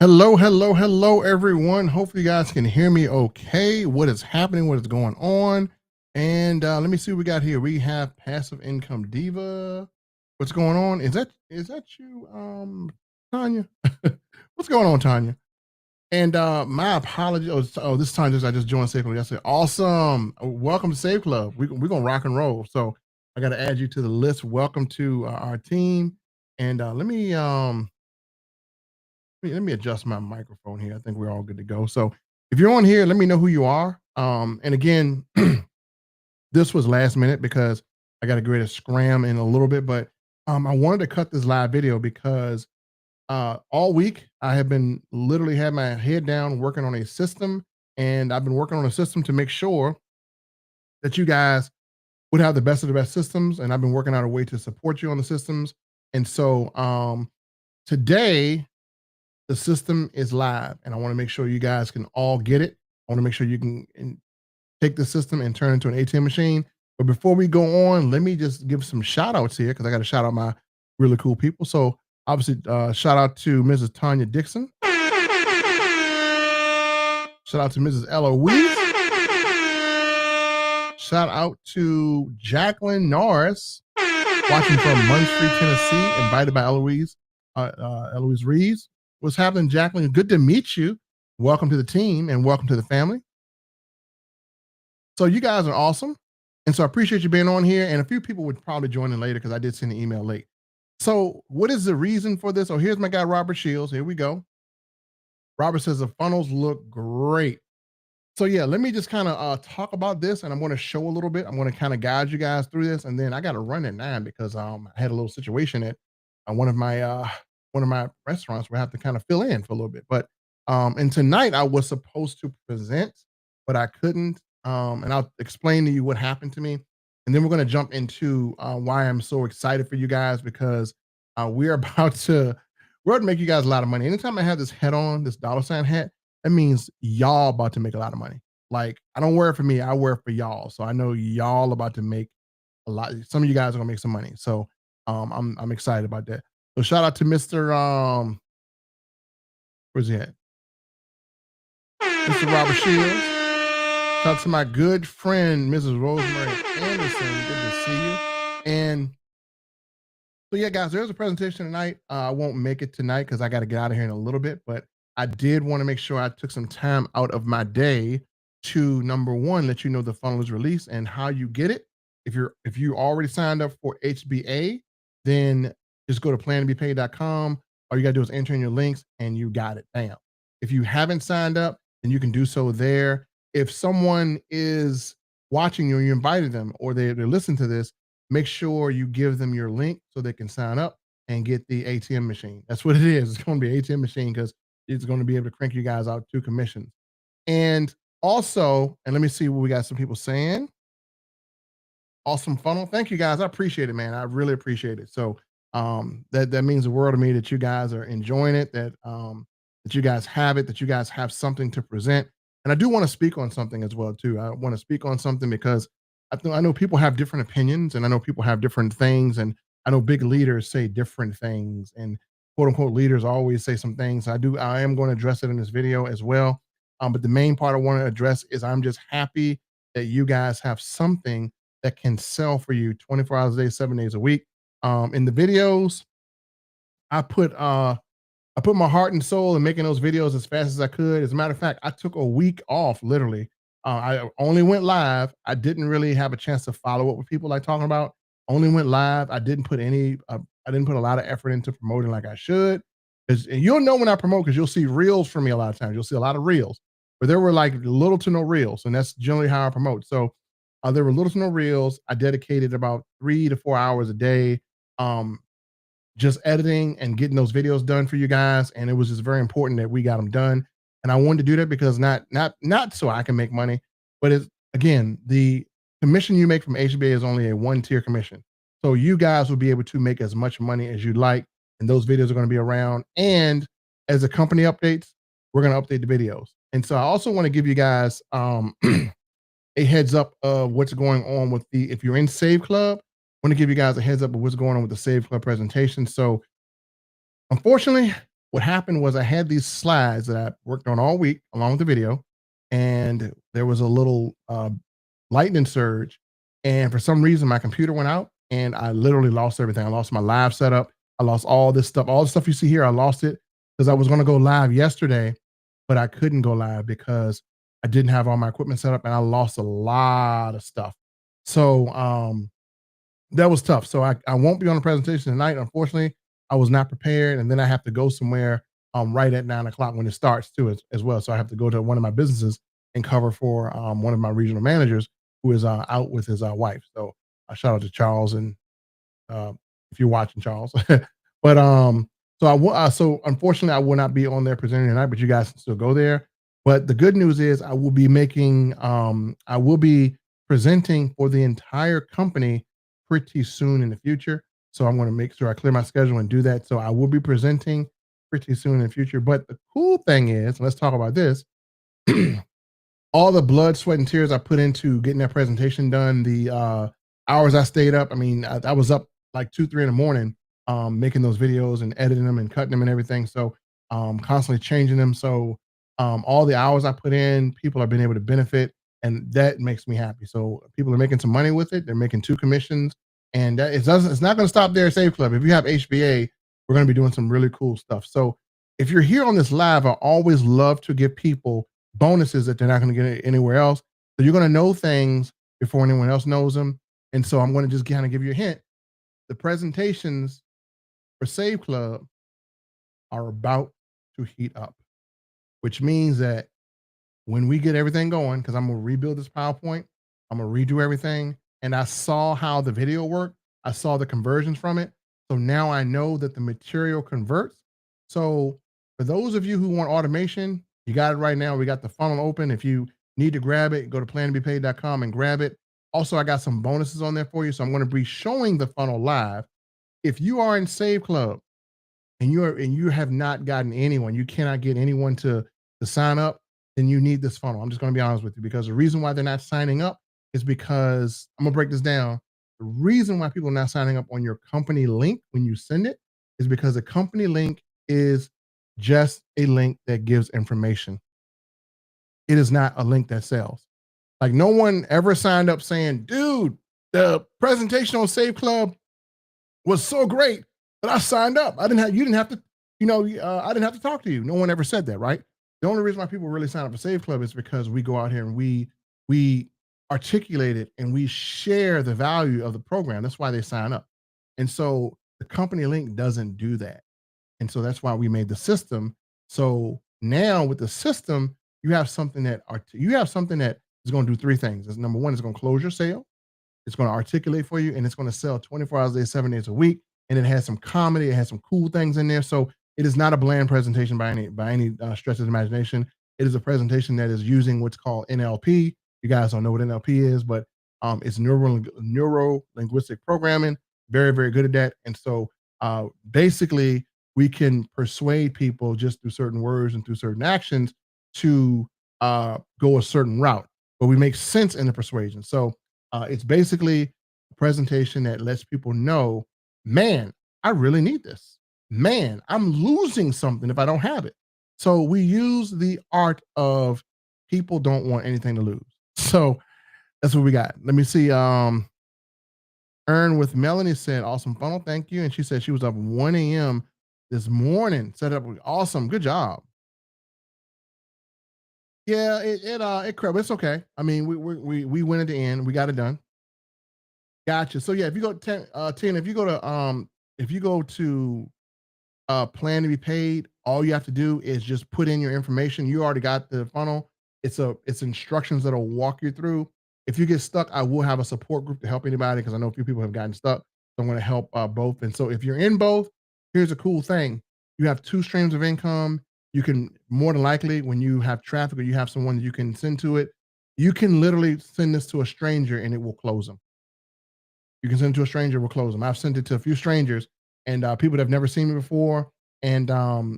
Hello, hello, hello, everyone. Hopefully, you guys can hear me okay. What is happening? What is going on? And let me see what we got here. We have Passive Income Diva. What's going on? Is that you, Tanya? What's going on, Tanya? And my apologies. This time I just joined SaveClub yesterday. Awesome. Welcome to SaveClub. We're gonna rock and roll. So I got to add you to the list. Welcome to our team. And let me adjust my microphone here. I think we're all good to go. So if you're on here, let me know who you are. And again, this was last minute because I got to get ready to scram in a little bit, but I wanted to cut this live video because all week I have been literally had my head down working on a system, and I've been working on a system to make sure that you guys would have the best of the best systems, and I've been working out a way to support you on the systems. And so today the system is live, and I want to make sure you guys can all get it. I want to make sure you can take the system and turn it into an ATM machine. But before we go on, let me just give some shout outs here because I got to shout out my really cool people. So obviously, shout out to Mrs. Tanya Dixon. Shout out to Mrs. Eloise. Shout out to Jacqueline Norris, watching from Munfree, Tennessee, invited by Eloise, Eloise Reeves. What's happening, Jacqueline? Good to meet you. Welcome to the team and welcome to the family. So you guys are awesome. And so I appreciate you being on here. And a few people would probably join in later because I did send an email late. So what is the reason for this? Oh, here's my guy, Robert Shields. Here we go. Robert says the funnels look great. So yeah, let me just kind of talk about this, and I'm going to show a little bit. I'm going to kind of guide you guys through this, and then I got to run at 9 because I had a little situation at one of my restaurants where I have to kind of fill in for a little bit. But and tonight I was supposed to present, but I couldn't. And I'll explain to you what happened to me, and then we're going to jump into why I'm so excited for you guys because we're we're about to make you guys a lot of money. Anytime I have this hat on, this dollar sign hat, that means y'all about to make a lot of money. Like I don't wear it for me, I wear it for y'all. So I know y'all about to make a lot. Some of you guys are gonna make some money. So I'm excited about that. So shout out to Mr. Where's he at? Mr. Robert Shields. Shout out to my good friend, Mrs. Rosemary Anderson. Good to see you. And so yeah, guys, there's a presentation tonight. I won't make it tonight because I got to get out of here in a little bit, but I did want to make sure I took some time out of my day to number one, let you know the funnel is released and how you get it. If you already signed up for HBA, then just go to plantobepay.com. All you gotta do is enter in your links and you got it. Bam. If you haven't signed up, then you can do so there. If someone is watching you, you invited them, or they're listening to this, make sure you give them your link so they can sign up and get the ATM machine. That's what it is. It's going to be an ATM machine because it's going to be able to crank you guys out 2 commissions. And also, and let me see what we got some people saying. Awesome funnel. Thank you guys. I appreciate it, man. I really appreciate it. So that means the world to me that you guys are enjoying it, that you guys have it, that you guys have something to present. And I do want to speak on something as well too. I want to speak on something because I know people have different opinions, and I know people have different things, and I know big leaders say different things, and quote unquote leaders always say some things. I am going to address it in this video as well. But the main part I want to address is I'm just happy that you guys have something that can sell for you 24 hours a day, 7 days a week. In the videos, I put my heart and soul in making those videos as fast as I could. As a matter of fact, I took a week off, literally. I only went live. I didn't really have a chance to follow up with people like talking about. Only went live. I didn't put a lot of effort into promoting like I should. And you'll know when I promote because you'll see reels from me a lot of times. You'll see a lot of reels, but there were like little to no reels, and that's generally how I promote. So there were little to no reels. I dedicated about 3 to 4 hours a day. Just editing and getting those videos done for you guys. And it was just very important that we got them done. And I wanted to do that because not so I can make money, but it's again, the commission you make from HBA is only a 1-tier commission. So you guys will be able to make as much money as you'd like. And those videos are going to be around. And as the company updates, we're going to update the videos. And so I also want to give you guys a heads up of what's going on with if you're in SaveClub, I want to give you guys a heads up of what's going on with the SaveClub presentation. So unfortunately, What happened was I had these slides that I worked on all week along with the video, and there was a little lightning surge, and for some reason my computer went out, and I literally lost everything. I lost my live setup. I lost all the stuff you see here. I lost it because I was going to go live yesterday, but I couldn't go live because I didn't have all my equipment set up, and I lost a lot of stuff. So that was tough. So I won't be on the presentation tonight. Unfortunately, I was not prepared, and then I have to go somewhere right at 9 o'clock when it starts too, as well. So I have to go to one of my businesses and cover for one of my regional managers who is out with his wife. So shout out to Charles, and uh, if you're watching, Charles. But so unfortunately I will not be on there presenting tonight, but you guys can still go there. But the good news is I will be presenting for the entire company pretty soon in the future. So I'm going to make sure I clear my schedule and do that. So I will be presenting pretty soon in the future. But the cool thing is, let's talk about this. All the blood, sweat, and tears I put into getting that presentation done, the hours I stayed up. I mean, I was up like 2, 3 in the morning, making those videos and editing them and cutting them and everything. So constantly changing them. So all the hours I put in, people have been able to benefit, and that makes me happy. So people are making some money with it. They're making 2 commissions, and it's not going to stop there at Save Club. If you have HBA, we're going to be doing some really cool stuff. So if you're here on this live, I always love to give people bonuses that they're not going to get anywhere else. So you're going to know things before anyone else knows them. And so I'm going to just kind of give you a hint. The presentations for Save Club are about to heat up, which means that when we get everything going, because I'm going to rebuild this PowerPoint, I'm going to redo everything. And I saw how the video worked. I saw the conversions from it. So now I know that the material converts. So for those of you who want automation, you got it right now. We got the funnel open. If you need to grab it, go to planttobepaid.com and grab it. Also, I got some bonuses on there for you. So I'm going to be showing the funnel live. If you are in Save Club and you have not gotten anyone, you cannot get anyone to sign up, then you need this funnel. I'm just going to be honest with you, because the reason why they're not signing up is because I'm going to break this down. The reason why people are not signing up on your company link when you send it is because the company link is just a link that gives information. It is not a link that sells. Like, no one ever signed up saying, dude, the presentation on Save Club was so great that I signed up. I didn't have to, I didn't have to talk to you. No one ever said that, right? The only reason why people really sign up for Save Club is because we go out here and we articulate it and we share the value of the program. That's why they sign up. And so the company link doesn't do that. And so that's why we made the system. So now with the system, you have something that is going to do 3 things. It's number 1, it's going to close your sale. It's going to articulate for you, and it's going to sell 24 hours a day, 7 days a week. And it has some comedy. It has some cool things in there. So it is not a bland presentation by any stretch of the imagination. It is a presentation that is using what's called NLP. You guys don't know what NLP is, but it's neuro linguistic programming. Very, very good at that. And so basically, we can persuade people just through certain words and through certain actions to go a certain route, but we make sense in the persuasion. So it's basically a presentation that lets people know, man, I really need this. Man, I'm losing something if I don't have it. So we use the art of people don't want anything to lose. So that's what we got. Let me see. Earn with Melanie said, awesome funnel. Thank you. And she said she was up 1 a.m. this morning. Set up awesome. Good job. Yeah, it crept. It's okay. I mean, we went at the end. We got it done. Gotcha. So yeah, if you go to 10, if you go to plan to be paid, all you have to do is just put in your information. You already got the funnel. It's instructions that'll walk you through. If you get stuck, I will have a support group to help anybody, because I know a few people have gotten stuck. So I'm going to help both. And so if you're in both, here's a cool thing. You have 2 streams of income. You can, more than likely, when you have traffic or you have someone that you can send to it, you can literally send this to a stranger and it will close them. You can send it to a stranger, we'll close them. I've sent it to a few strangers and people that have never seen me before. And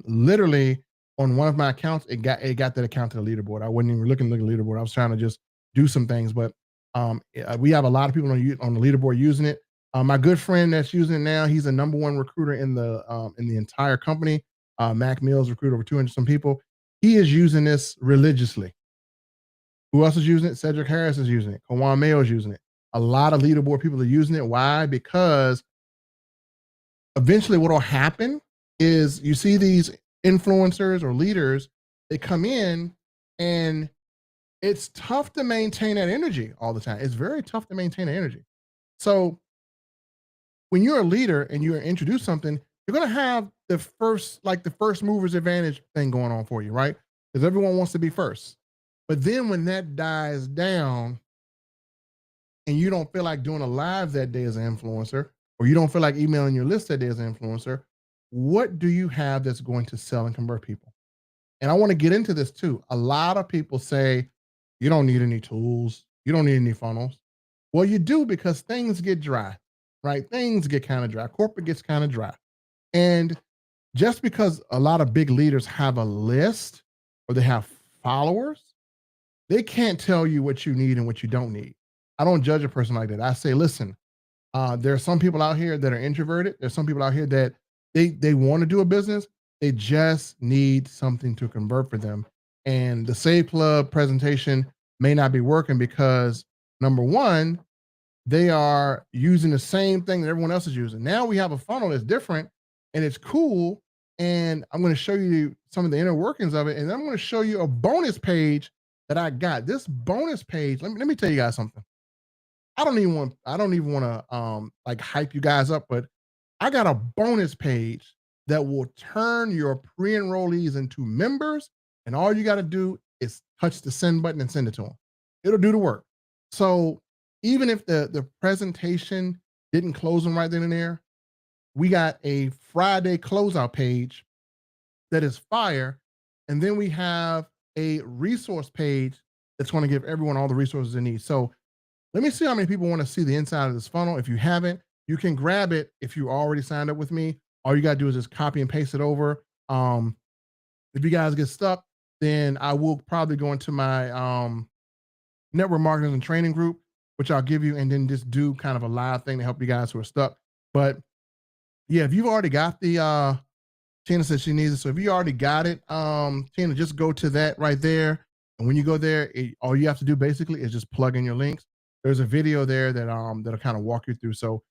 literally on one of my accounts, it got that account to the leaderboard. I wasn't even looking at the leaderboard. I was trying to just do some things, but we have a lot of people on the leaderboard using it. My good friend that's using it now, he's the #1 recruiter in the entire company. Mac Mills recruited over 200 some people. He is using this religiously. Who else is using it? Cedric Harris is using it. Kawan Mayo is using it. A lot of leaderboard people are using it. Why? Because eventually what will happen is you see these influencers or leaders, they come in and it's tough to maintain that energy all the time. It's very tough to maintain that energy. So when you're a leader and you introduce something, you're going to have the first movers advantage thing going on for you, right? Because everyone wants to be first. But then when that dies down and you don't feel like doing a live that day as an influencer, or you don't feel like emailing your list that day as an influencer, what do you have that's going to sell and convert people? And I want to get into this too. A lot of people say, you don't need any tools, you don't need any funnels. Well, you do, because things get dry, right? Things get kind of dry. Corporate gets kind of dry. And just because a lot of big leaders have a list or they have followers, they can't tell you what you need and what you don't need. I don't judge a person like that. I say, listen, there are some people out here that are introverted. There's some people out here that they want to do a business. They just need something to convert for them. And the Save Club presentation may not be working because, number one, they are using the same thing that everyone else is using. Now we have a funnel that's different and it's cool. And I'm going to show you some of the inner workings of it. And then I'm going to show you a bonus page that I got. This bonus page, let me tell you guys something. I don't even want to like hype you guys up, but I got a bonus page that will turn your pre-enrollees into members, and all you got to do is touch the send button and send it to them. It'll do the work. So even if the presentation didn't close them right then and there, we got a Friday closeout page that is fire, and then we have a resource page that's going to give everyone all the resources they need. So let me see how many people want to see the inside of this funnel. If you haven't, you can grab it if you already signed up with me. All you got to do is just copy and paste it over. If you guys get stuck, then I will probably go into my network marketing and training group, which I'll give you, and then just do kind of a live thing to help you guys who are stuck. But yeah, if you've already got the Tina says she needs it. So if you already got it, Tina, just go to that right there. And when you go there, all you have to do basically is just plug in your links. There's a video there that that'll kind of walk you through. So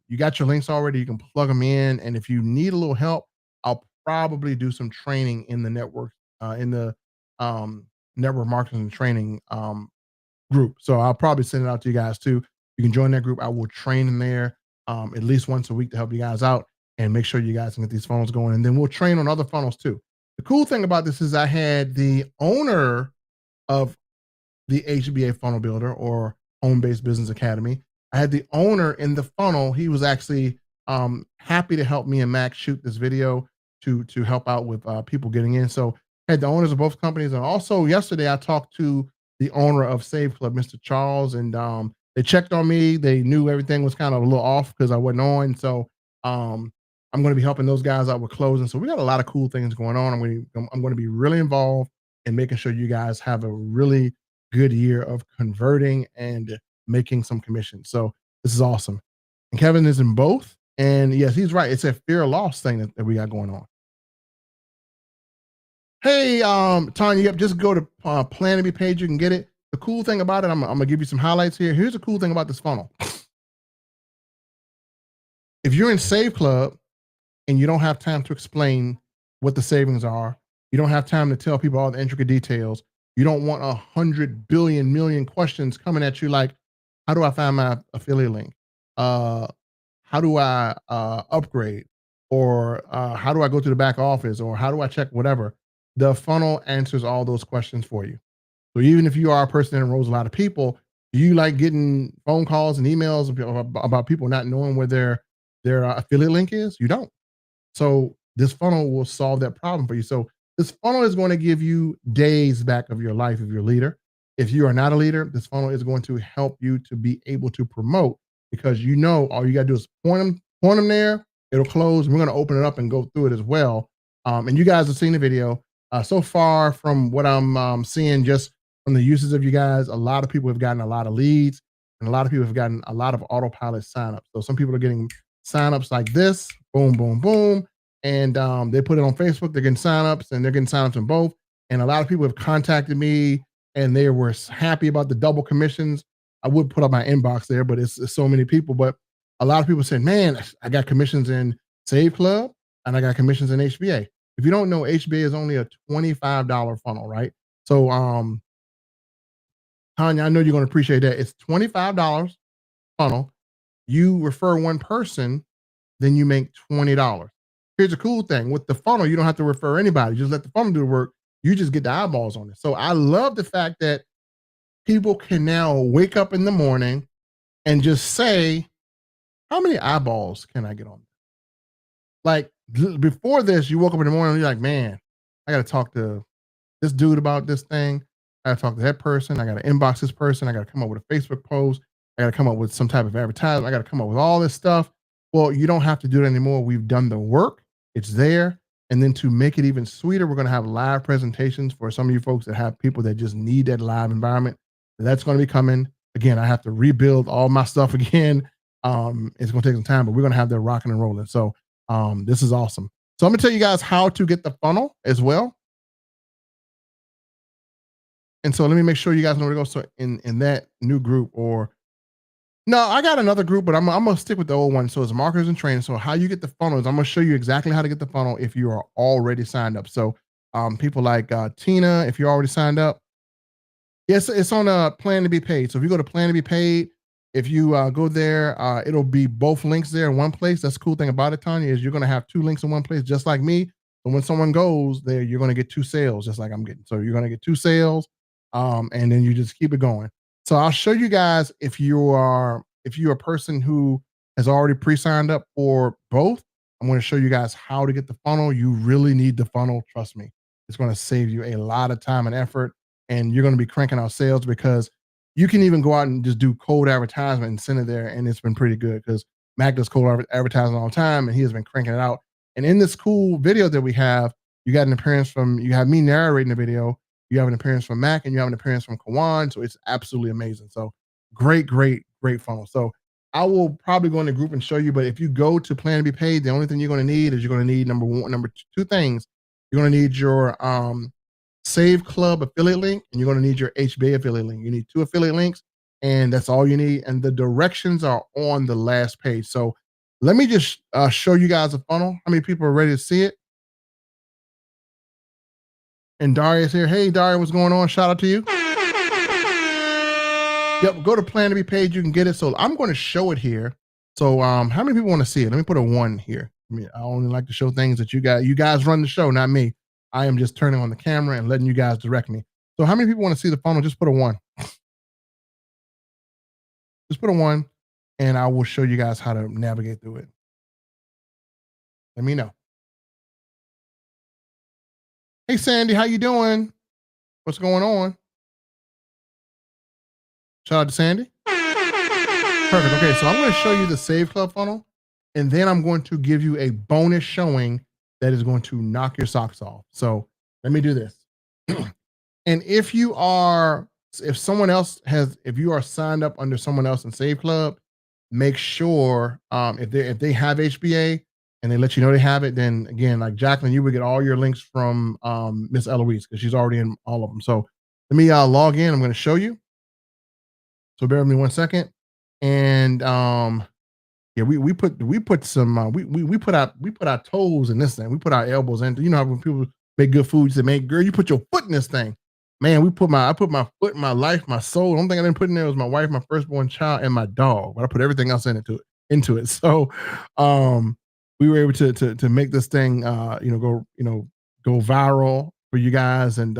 you got your links already, you can plug them in. And if you need a little help, I'll probably do some training in the network, in the network marketing and training group. So I'll probably send it out to you guys too. You can join that group. I will train in there at least once a week to help you guys out and make sure you guys can get these funnels going. And then we'll train on other funnels too. The cool thing about this is I had the owner of the HBA Funnel Builder or Home-Based Business Academy. I had the owner in the funnel. He was actually happy to help me and Max shoot this video to help out with people getting in. So I had the owners of both companies. And also yesterday I talked to the owner of SaveClub, Mr. Charles, and they checked on me. They knew everything was kind of a little off because I wasn't on. So I'm going to be helping those guys out with closing. So we got a lot of cool things going on. I'm going to be really involved in making sure you guys have a really good year of converting and making some commissions. So this is awesome. And Kevin is in both. And yes, he's right. It's a fear of loss thing that we got going on. Hey, Tanya, yep, just go to Plan to Be Paid. You can get it. The cool thing about it, I'm going to give you some highlights here. Here's the cool thing about this funnel. If you're in Save Club and you don't have time to explain what the savings are, you don't have time to tell people all the intricate details, you don't want 100 billion million questions coming at you like, how do I find my affiliate link? How do I upgrade? Or how do I go to the back office? Or how do I check whatever? The funnel answers all those questions for you. So even if you are a person that enrolls a lot of people, do you like getting phone calls and emails about people not knowing where their affiliate link is? You don't. So this funnel will solve that problem for you. So this funnel is going to give you days back of your life if you're a leader. If you are not a leader, this funnel is going to help you to be able to promote, because you know all you got to do is point them there. It'll close. We're going to open it up and go through it as well. And you guys have seen the video. So far from what I'm seeing just from the uses of you guys, a lot of people have gotten a lot of leads and a lot of people have gotten a lot of autopilot signups. So some people are getting signups like this, boom, boom, boom. and they put it on Facebook. They're getting signups, and they're getting signups in both. And a lot of people have contacted me, and they were happy about the double commissions. I would put up my inbox there, but it's so many people. But a lot of people said, "Man, I got commissions in Save Club, and I got commissions in HBA." If you don't know, HBA is only a $25 funnel, right? So, Tanya, I know you're going to appreciate that. It's $25 funnel. You refer one person, then you make $20. Here's the cool thing with the funnel, you don't have to refer anybody. Just let the funnel do the work. You just get the eyeballs on it. So I love the fact that people can now wake up in the morning and just say, how many eyeballs can I get on? Like before this, you woke up in the morning and you're like, man, I got to talk to this dude about this thing. I got to talk to that person. I got to inbox this person. I got to come up with a Facebook post. I got to come up with some type of advertisement. I got to come up with all this stuff. Well, you don't have to do it anymore. We've done the work. It's there. And then to make it even sweeter, we're going to have live presentations for some of you folks that have people that just need that live environment. That's going to be coming. Again, I have to rebuild all my stuff again. It's going to take some time, but we're going to have that rocking and rolling. So this is awesome. So I'm going to tell you guys how to get the funnel as well. And so let me make sure you guys know where to go. So in that new group, or no, I got another group, but I'm gonna stick with the old one. So it's marketers and trainers. So how you get the funnels, I'm gonna show you exactly how to get the funnel if you are already signed up. So people like Tina, if you're already signed up, yes, it's on a plan to be paid. So if you go to plan to be paid, if you go there, it'll be both links there in one place. That's the cool thing about it, Tanya, is you're gonna have two links in one place, just like me. So when someone goes there, you're gonna get two sales, just like I'm getting. So you're gonna get two sales, and then you just keep it going. So I'll show you guys if you're a person who has already pre-signed up for both. I'm going to show you guys how to get the funnel. You really need the funnel. Trust me, it's going to save you a lot of time and effort, and you're going to be cranking out sales because you can even go out and just do cold advertisement and send it there, and it's been pretty good because Mac does cold advertising all the time, and he has been cranking it out. And in this cool video that we have, you got an appearance from you have me narrating the video. You have an appearance from Mac, and you have an appearance from Kawan. So it's absolutely amazing. So great, great, great funnel. So I will probably go in the group and show you. But if you go to plan to be paid, the only thing you're going to need is you're going to need number two things. You're going to need your Save Club affiliate link, and you're going to need your HBA affiliate link. You need two affiliate links, and that's all you need. And the directions are on the last page. So let me just show you guys a funnel. How many people are ready to see it? And Daria's here. Hey, Daria, what's going on? Shout out to you. Yep, go to plan to be paid. You can get it. So I'm going to show it here. So how many people want to see it? Let me put a 1 here. I mean, I only like to show things that you guys run the show, not me. I am just turning on the camera and letting you guys direct me. So how many people want to see the funnel? Just put a 1. Just put a 1, and I will show you guys how to navigate through it. Let me know. Hey, Sandy, how you doing? What's going on? Shout out to Sandy. Perfect. Okay, so I'm going to show you the Save Club funnel, and then I'm going to give you a bonus showing that is going to knock your socks off. So let me do this. And if you are signed up under someone else in Save Club, make sure if they have HBA and they let you know they have it, then again, like Jacqueline, you would get all your links from Miss Eloise because she's already in all of them. So let me log in. I'm going to show you. So bear with me 1 second. And yeah, we put some we put our toes in this thing. We put our elbows in. You know how when people make good food, they make, girl, you put your foot in this thing. Man, I put my foot, my life, my soul. The only thing I didn't put in there was my wife, my firstborn child, and my dog. But I put everything else into it. So we were able to make this thing go viral for you guys. And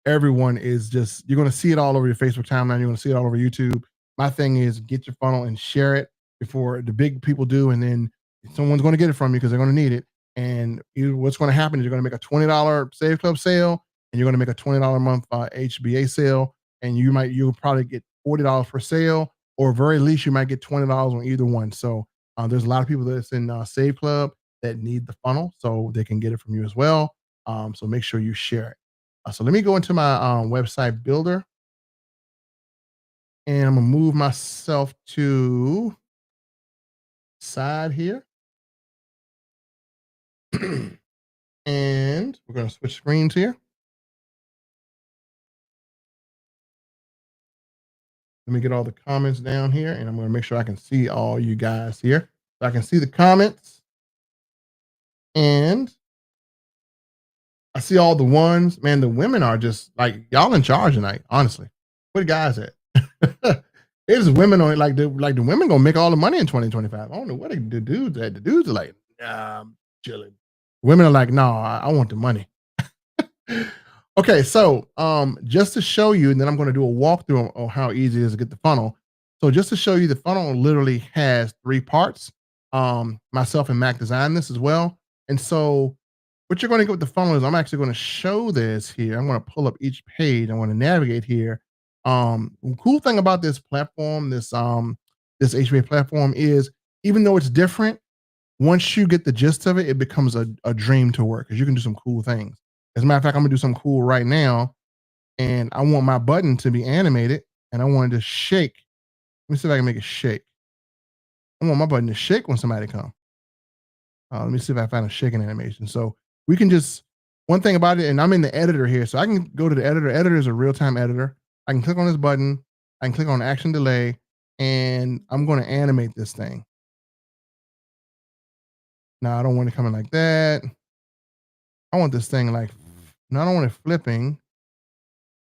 everyone is just, you're gonna see it all over your Facebook timeline, you're gonna see it all over YouTube. My thing is get your funnel and share it before the big people do, and then someone's going to get it from you because they're going to need it. And what's going to happen is you're going to make a $20 Save Club sale, and you're going to make a $20 a month HBA sale, and you'll probably get $40 per sale, or very least you might get $20 on either one. So there's a lot of people that's in Save Club that need the funnel, so they can get it from you as well. So make sure you share it. So let me go into my website builder, and I'm gonna move myself to side here. And we're going to switch screens here. Let me get all the comments down here, and I'm going to make sure I can see all you guys here. So I can see the comments, and I see all the ones. Man, the women are just like y'all in charge tonight. Honestly, where the guys at? It's women on it. Like the women gonna make all the money in 2025. I don't know what the dudes at. The dudes are like, nah, I'm chilling. Women are like, no, I want the money. Okay, so just to show you, and then I'm going to do a walkthrough on how easy it is to get the funnel. So just to show you, the funnel literally has 3 parts. Myself and Mac designed this as well. And so what you're going to get with the funnel is I'm actually going to show this here. I'm going to pull up each page. I want to navigate here. Cool thing about this platform, this HBA platform is even though it's different, once you get the gist of it, it becomes a dream to work because you can do some cool things. As a matter of fact, I'm gonna do something cool right now, and I want my button to be animated, and I want it to shake. Let me see if I can make it shake. I want my button to shake when somebody comes. Let me see if I find a shaking animation. So we can just one thing about it, and I'm in the editor here, so I can go to the editor. Editor is a real-time editor. I can click on this button. I can click on action delay, and I'm going to animate this thing. Now I don't want it coming like that. I want this thing like. No, I don't want it flipping.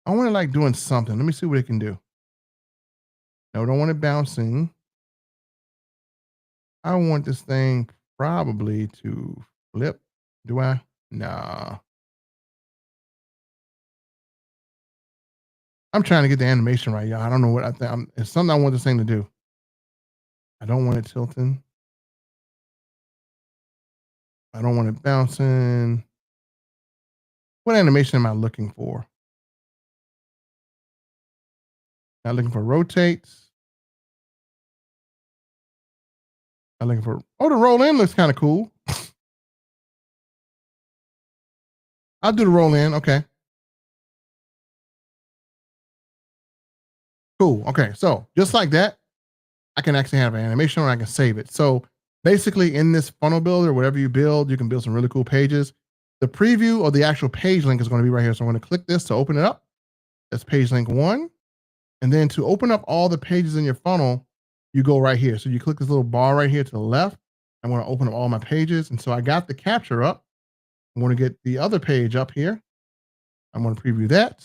I want it like doing something. Let me see what it can do. No, I don't want it bouncing. I want this thing probably to flip. Do I? Nah. I'm trying to get the animation right, y'all. I don't know what I think. It's something I want this thing to do. I don't want it tilting. I don't want it bouncing. What animation am I looking for? Not looking for rotates. Not looking for. Oh, the roll in looks kind of cool. I'll do the roll in. Okay. Cool. Okay. So just like that, I can actually have an animation and I can save it. So basically in this funnel builder, whatever you build, you can build some really cool pages. The preview or the actual page link is going to be right here. So I'm going to click this to open it up. That's page link 1. And then to open up all the pages in your funnel, you go right here. So you click this little bar right here to the left. I'm going to open up all my pages. And so I got the capture up. I'm going to get the other page up here. I'm going to preview that.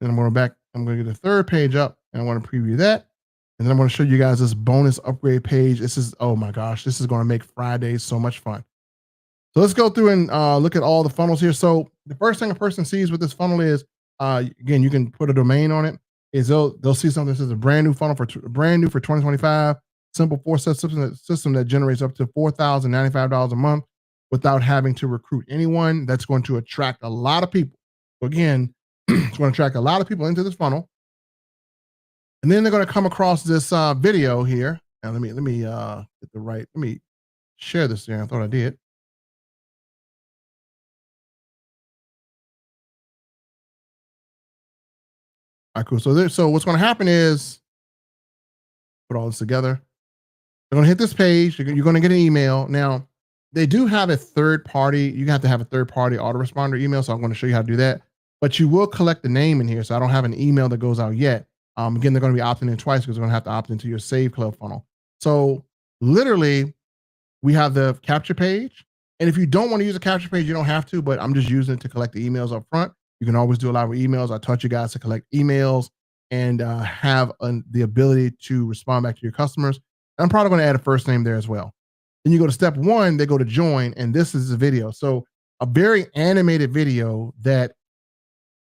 Then I'm going to back. I'm going to get the third page up and I want to preview that. And then I'm going to show you guys this bonus upgrade page. This is, oh my gosh, this is going to make Fridays so much fun. So let's go through and look at all the funnels here. So the first thing a person sees with this funnel is, again, you can put a domain on it. Is they'll see something that says a brand new funnel for 2025, simple 4-step system that generates up to $4,095 a month without having to recruit anyone. That's going to attract a lot of people. So again, it's going to attract a lot of people into this funnel. And then they're going to come across this video here. Now let me get the right. Let me share this here. I thought I did. All right, cool. So what's going to happen is put all this together. They're going to hit this page. You're going to get an email. Now they do have a third party. You have to have a third party autoresponder email. So I'm going to show you how to do that. But you will collect the name in here. So I don't have an email that goes out yet. Again, they're going to be opting in twice because they're going to have to opt into your SaveClub funnel. So literally, we have the capture page. And if you don't want to use a capture page, you don't have to, but I'm just using it to collect the emails up front. You can always do a lot with emails. I taught you guys to collect emails and have the ability to respond back to your customers. And I'm probably going to add a first name there as well. Then you go to step 1, they go to join, and this is the video. So a very animated video that,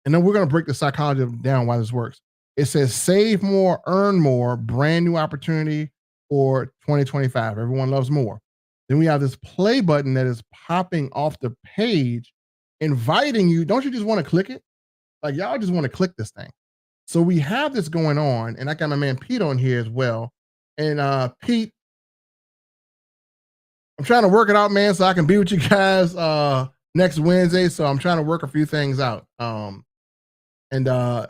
and then we're going to break the psychology down why this works. It says save more, earn more, brand new opportunity for 2025. Everyone loves more. Then we have this play button that is popping off the page, inviting you. Don't you just want to click it? Like y'all just want to click this thing. So we have this going on, and I got my man Pete on here as well. And Pete, I'm trying to work it out, man, so I can be with you guys next Wednesday. So I'm trying to work a few things out. And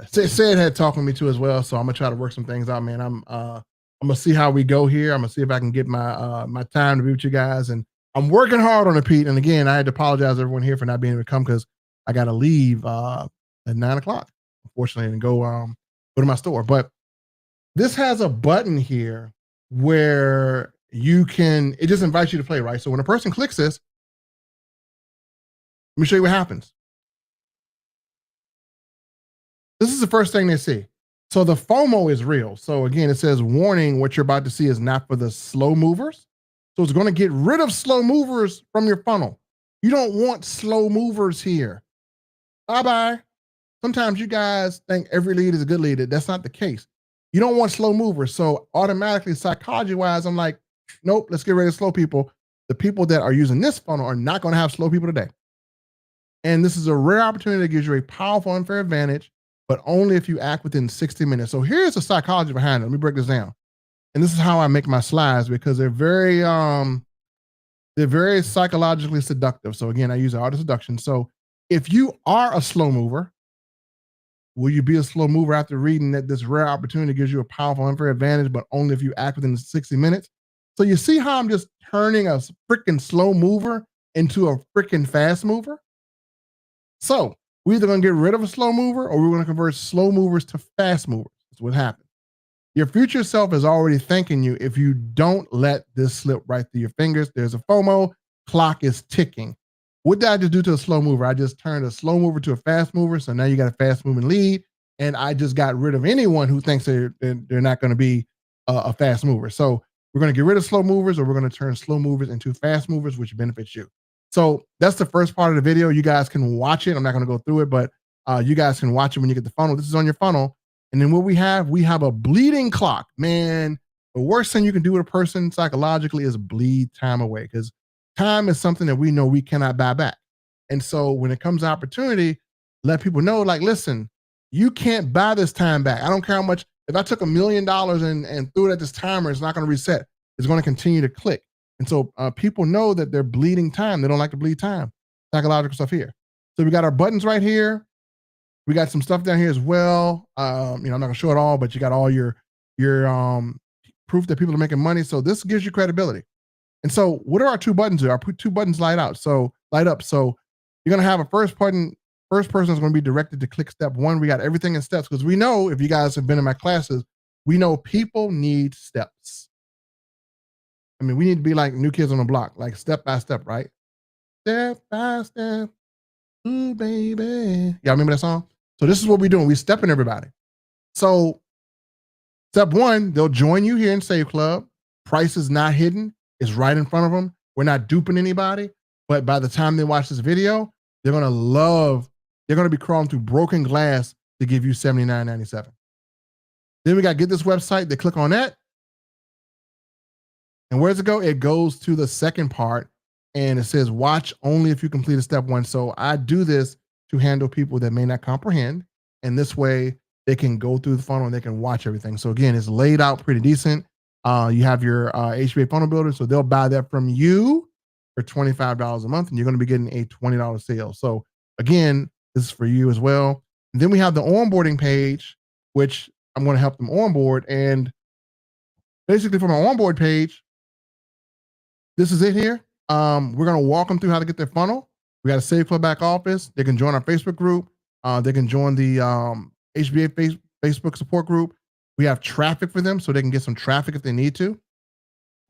Sid had talked with me too as well, so I'm gonna try to work some things out, man. I'm gonna see how we go here. I'm gonna see if I can get my my time to be with you guys, and I'm working hard on it, Pete. And again, I had to apologize to everyone here for not being able to come because I got to leave at 9 o'clock, unfortunately, and go to my store. But this has a button here where it just invites you to play, right? So when a person clicks this, let me show you what happens. This is the first thing they see. So the FOMO is real. So again, it says, warning, what you're about to see is not for the slow movers. So it's going to get rid of slow movers from your funnel. You don't want slow movers here. Bye-bye. Sometimes you guys think every lead is a good lead. That's not the case. You don't want slow movers. So automatically, psychology-wise, I'm like, nope, let's get rid of slow people. The people that are using this funnel are not going to have slow people today. And this is a rare opportunity that gives you a powerful unfair advantage, but only if you act within 60 minutes. So here's the psychology behind it. Let me break this down. And this is how I make my slides because they're very psychologically seductive. So again, I use art of seduction. So if you are a slow mover, will you be a slow mover after reading that this rare opportunity gives you a powerful unfair advantage, but only if you act within 60 minutes? So you see how I'm just turning a freaking slow mover into a freaking fast mover? So we're either going to get rid of a slow mover or we're going to convert slow movers to fast movers. That's what happens. Your future self is already thanking you if you don't let this slip right through your fingers. There's a FOMO, clock is ticking. What did I just do to a slow mover? I just turned a slow mover to a fast mover. So now you got a fast moving lead. And I just got rid of anyone who thinks they're not going to be a fast mover. So we're going to get rid of slow movers or we're going to turn slow movers into fast movers, which benefits you. So that's the first part of the video. You guys can watch it. I'm not going to go through it, but you guys can watch it when you get the funnel. This is on your funnel. And then what we have a bleeding clock. Man, the worst thing you can do with a person psychologically is bleed time away because time is something that we know we cannot buy back. And so when it comes to opportunity, let people know, like, listen, you can't buy this time back. I don't care how much. If I took $1 million and threw it at this timer, it's not going to reset. It's going to continue to click. And so people know that they're bleeding time. They don't like to bleed time. Psychological stuff here. So we got our buttons right here. We got some stuff down here as well. I'm not gonna show it all, but you got all your proof that people are making money. So this gives you credibility. And so what are our two buttons here? Our two buttons light up. So you're gonna have a first person is gonna be directed to click step 1. We got everything in steps because we know, if you guys have been in my classes, we know people need steps. I mean, we need to be like New Kids on the Block, like step by step, right? Step by step. Ooh, baby. Y'all remember that song? So this is what we're doing. We're stepping everybody. So step 1, they'll join you here in SaveClub. Price is not hidden. It's right in front of them. We're not duping anybody. But by the time they watch this video, they're going to be crawling through broken glass to give you $79.97. Then we got to get this website. They click on that. And where does it go? It goes to the second part. And it says, watch only if you completed step 1. So I do this to handle people that may not comprehend. And this way they can go through the funnel and they can watch everything. So again, it's laid out pretty decent. You have your HBA funnel builder. So they'll buy that from you for $25 a month. And you're going to be getting a $20 sale. So again, this is for you as well. And then we have the onboarding page, which I'm going to help them onboard. And basically from our onboard page, this is it here. We're going to walk them through how to get their funnel. We got a SaveClub back office. They can join our Facebook group. They can join the HBA Facebook support group. We have traffic for them so they can get some traffic if they need to.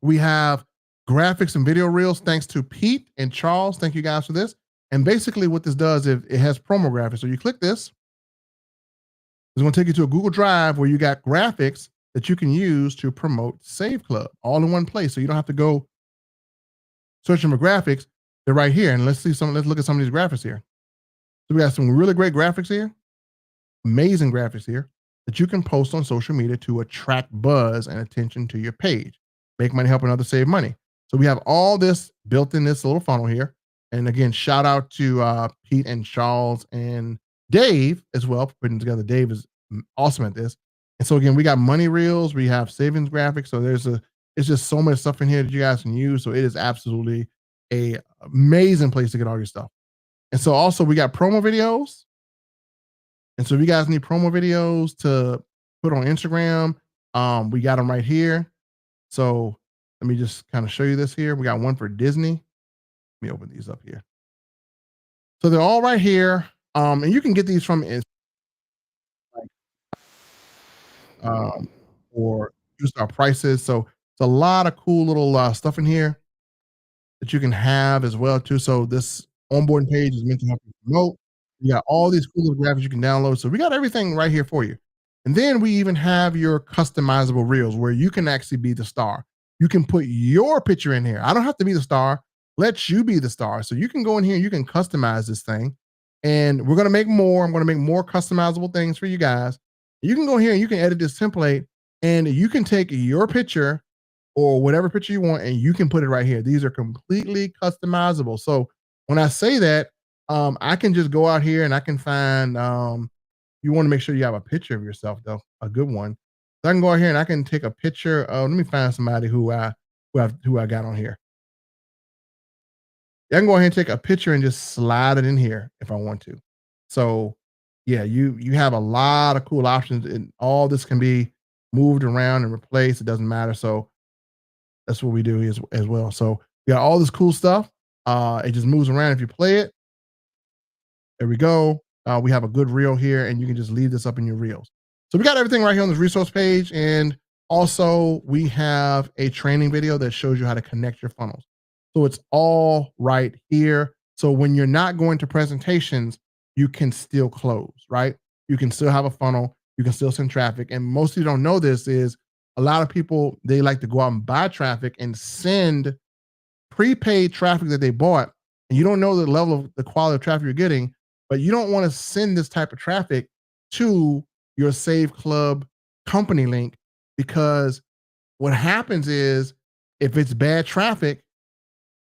We have graphics and video reels thanks to Pete and Charles. Thank you guys for this. And basically what this does is it has promo graphics. So you click this. It's going to take you to a Google Drive where you got graphics that you can use to promote SaveClub all in one place. So you don't have to go searching for graphics. They're right here. And let's look at some of these graphics here. So we got some really great graphics here. Amazing graphics here that you can post on social media to attract buzz and attention to your page. Make money helping others save money. So we have all this built in this little funnel here. And again, shout out to Pete and Charles and Dave as well for putting together. Dave is awesome at this. And so again, we got money reels. We have savings graphics. So it's just so much stuff in here that you guys can use. So it is absolutely a amazing place to get all your stuff. And so also we got promo videos. And so if you guys need promo videos to put on Instagram, we got them right here. So let me just kind of show you this here. We got one for Disney. Let me open these up here. So they're all right here. And you can get these from um, or just our prices. So it's a lot of cool little stuff in here that you can have as well too. So this onboarding page is meant to help you promote. You got all these cool little graphics you can download. So we got everything right here for you. And then we even have your customizable reels where you can actually be the star. You can put your picture in here. I don't have to be the star. Let you be the star. So you can go in here and you can customize this thing. And we're going to make more. I'm going to make more customizable things for you guys. You can go here and you can edit this template and you can take your picture or whatever picture you want, and you can put it right here. These are completely customizable. So when I say that, I can just go out here and I can find. You want to make sure you have a picture of yourself, though, a good one. So I can go out here and I can take a picture of. Let me find somebody who I got on here. I can go ahead and take a picture and just slide it in here if I want to. So yeah, you have a lot of cool options, and all this can be moved around and replaced. It doesn't matter. So that's what we do as well. So we got all this cool stuff. It just moves around. If you play it, there we go. We have a good reel here, and you can just leave this up in your reels. So we got everything right here on this resource page. And also we have a training video that shows you how to connect your funnels. So it's all right here. So when you're not going to presentations, you can still close, right? You can still have a funnel. You can still send traffic. And most of you don't know this is a lot of people, they like to go out and buy traffic and send prepaid traffic that they bought. And you don't know the level of the quality of traffic you're getting, but you don't want to send this type of traffic to your Save Club company link, because what happens is if it's bad traffic,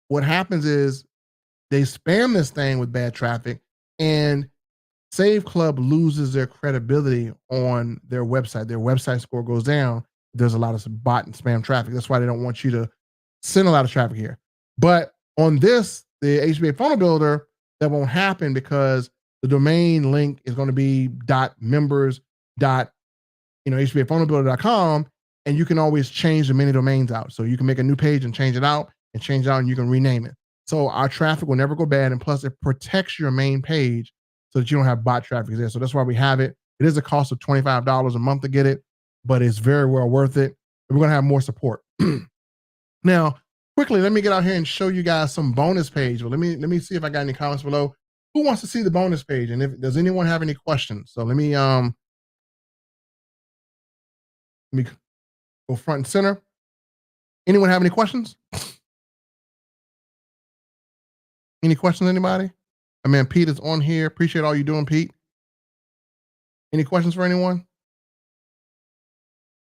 what happens is they spam this thing with bad traffic, and Save Club loses their credibility on their website. Their website score goes down. There's a lot of bot and spam traffic. That's why they don't want you to send a lot of traffic here. But on this, the HBA funnel builder, that won't happen because the domain link is going to be .members. HBAfunnelbuilder.com, and you can always change the many domains out. So you can make a new page and change it out and you can rename it. So our traffic will never go bad. And plus it protects your main page so that you don't have bot traffic there. So that's why we have it. It is a cost of $25 a month to get it, but it's very well worth it. And we're going to have more support. Now, quickly, let me get out here and show you guys some bonus page. Well, let me see if I got any comments below. Who wants to see the bonus page? And if does anyone have any questions? So let me go front and center. Anyone have any questions? Any questions, anybody? I mean, Pete is on here. Appreciate all you doing, Pete. Any questions for anyone?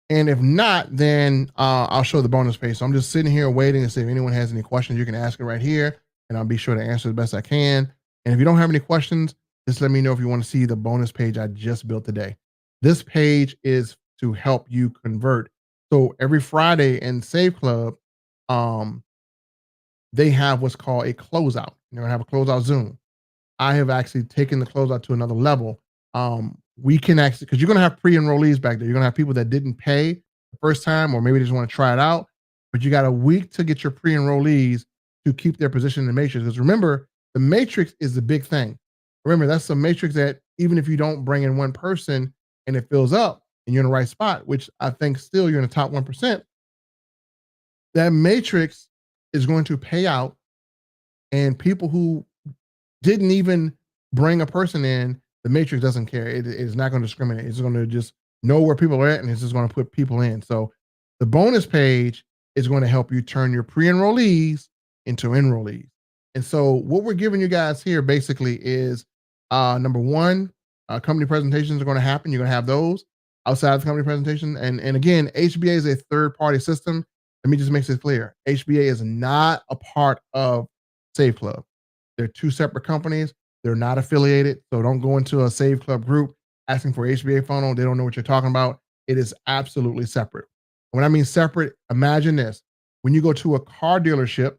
And if not, then I'll show the bonus page. So I'm just sitting here waiting to see if anyone has any questions. You can ask it right here, and I'll be sure to answer the best I can. And if you don't have any questions, just let me know if you want to see the bonus page I just built today. This page is to help you convert. So every Friday in Save Club, they have what's called a closeout. They're gonna have a closeout Zoom. I have actually taken the closeout to another level. We can actually, because you're gonna have pre-enrollees back there. You're gonna have people that didn't pay the first time, or maybe they just want to try it out. But you got a week to get your pre-enrollees to keep their position in the matrix. Because remember, the matrix is the big thing. Remember, that's the matrix that even if you don't bring in one person and it fills up and you're in the right spot, which I think still you're in the top 1%, that matrix is going to pay out, and people who didn't even bring a person in, the matrix doesn't care. It is not going to discriminate. It's going to just know where people are at, and it's just going to put people in. So the bonus page is going to help you turn your pre-enrollees into enrollees. And so what we're giving you guys here basically is number one, company presentations are going to happen. You're going to have those outside of the company presentation. And again, HBA is a third-party system. Let me just make this clear. HBA is not a part of Save Club. They're two separate companies. They're not affiliated. So don't go into a Save Club group asking for HBA funnel. They don't know what you're talking about. It is absolutely separate. When I mean separate, imagine this. When you go to a car dealership,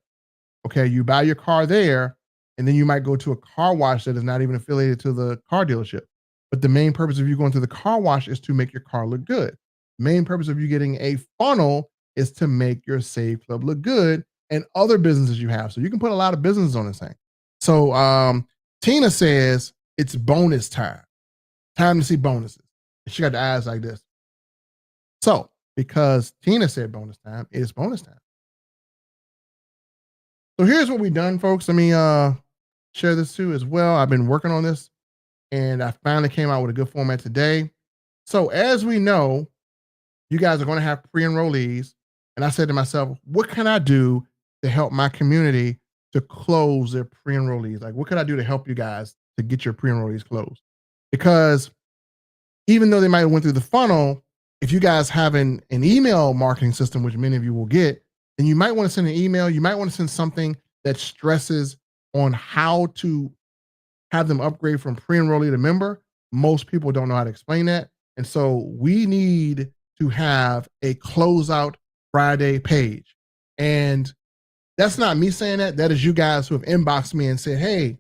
okay, you buy your car there, and then you might go to a car wash that is not even affiliated to the car dealership. But the main purpose of you going to the car wash is to make your car look good. Main purpose of you getting a funnel is to make your Save Club look good, and other businesses you have. So you can put a lot of businesses on this thing. So Tina says it's bonus time. Time to see bonuses. And she got the eyes like this. So because Tina said bonus time, it's bonus time. So here's what we've done, folks. Let me share this too as well. I've been working on this and I finally came out with a good format today. So as we know, you guys are going to have pre-enrollees. And I said to myself, what can I do to help my community to close their pre-enrollees? Like, what can I do to help you guys to get your pre-enrollees closed? Because even though they might have went through the funnel, if you guys have an email marketing system, which many of you will get, then you might want to send an email. You might want to send something that stresses on how to have them upgrade from pre-enrollee to member. Most people don't know how to explain that. And so we need to have a closeout Friday page. And that's not me saying that. That is you guys who have inboxed me and said, hey,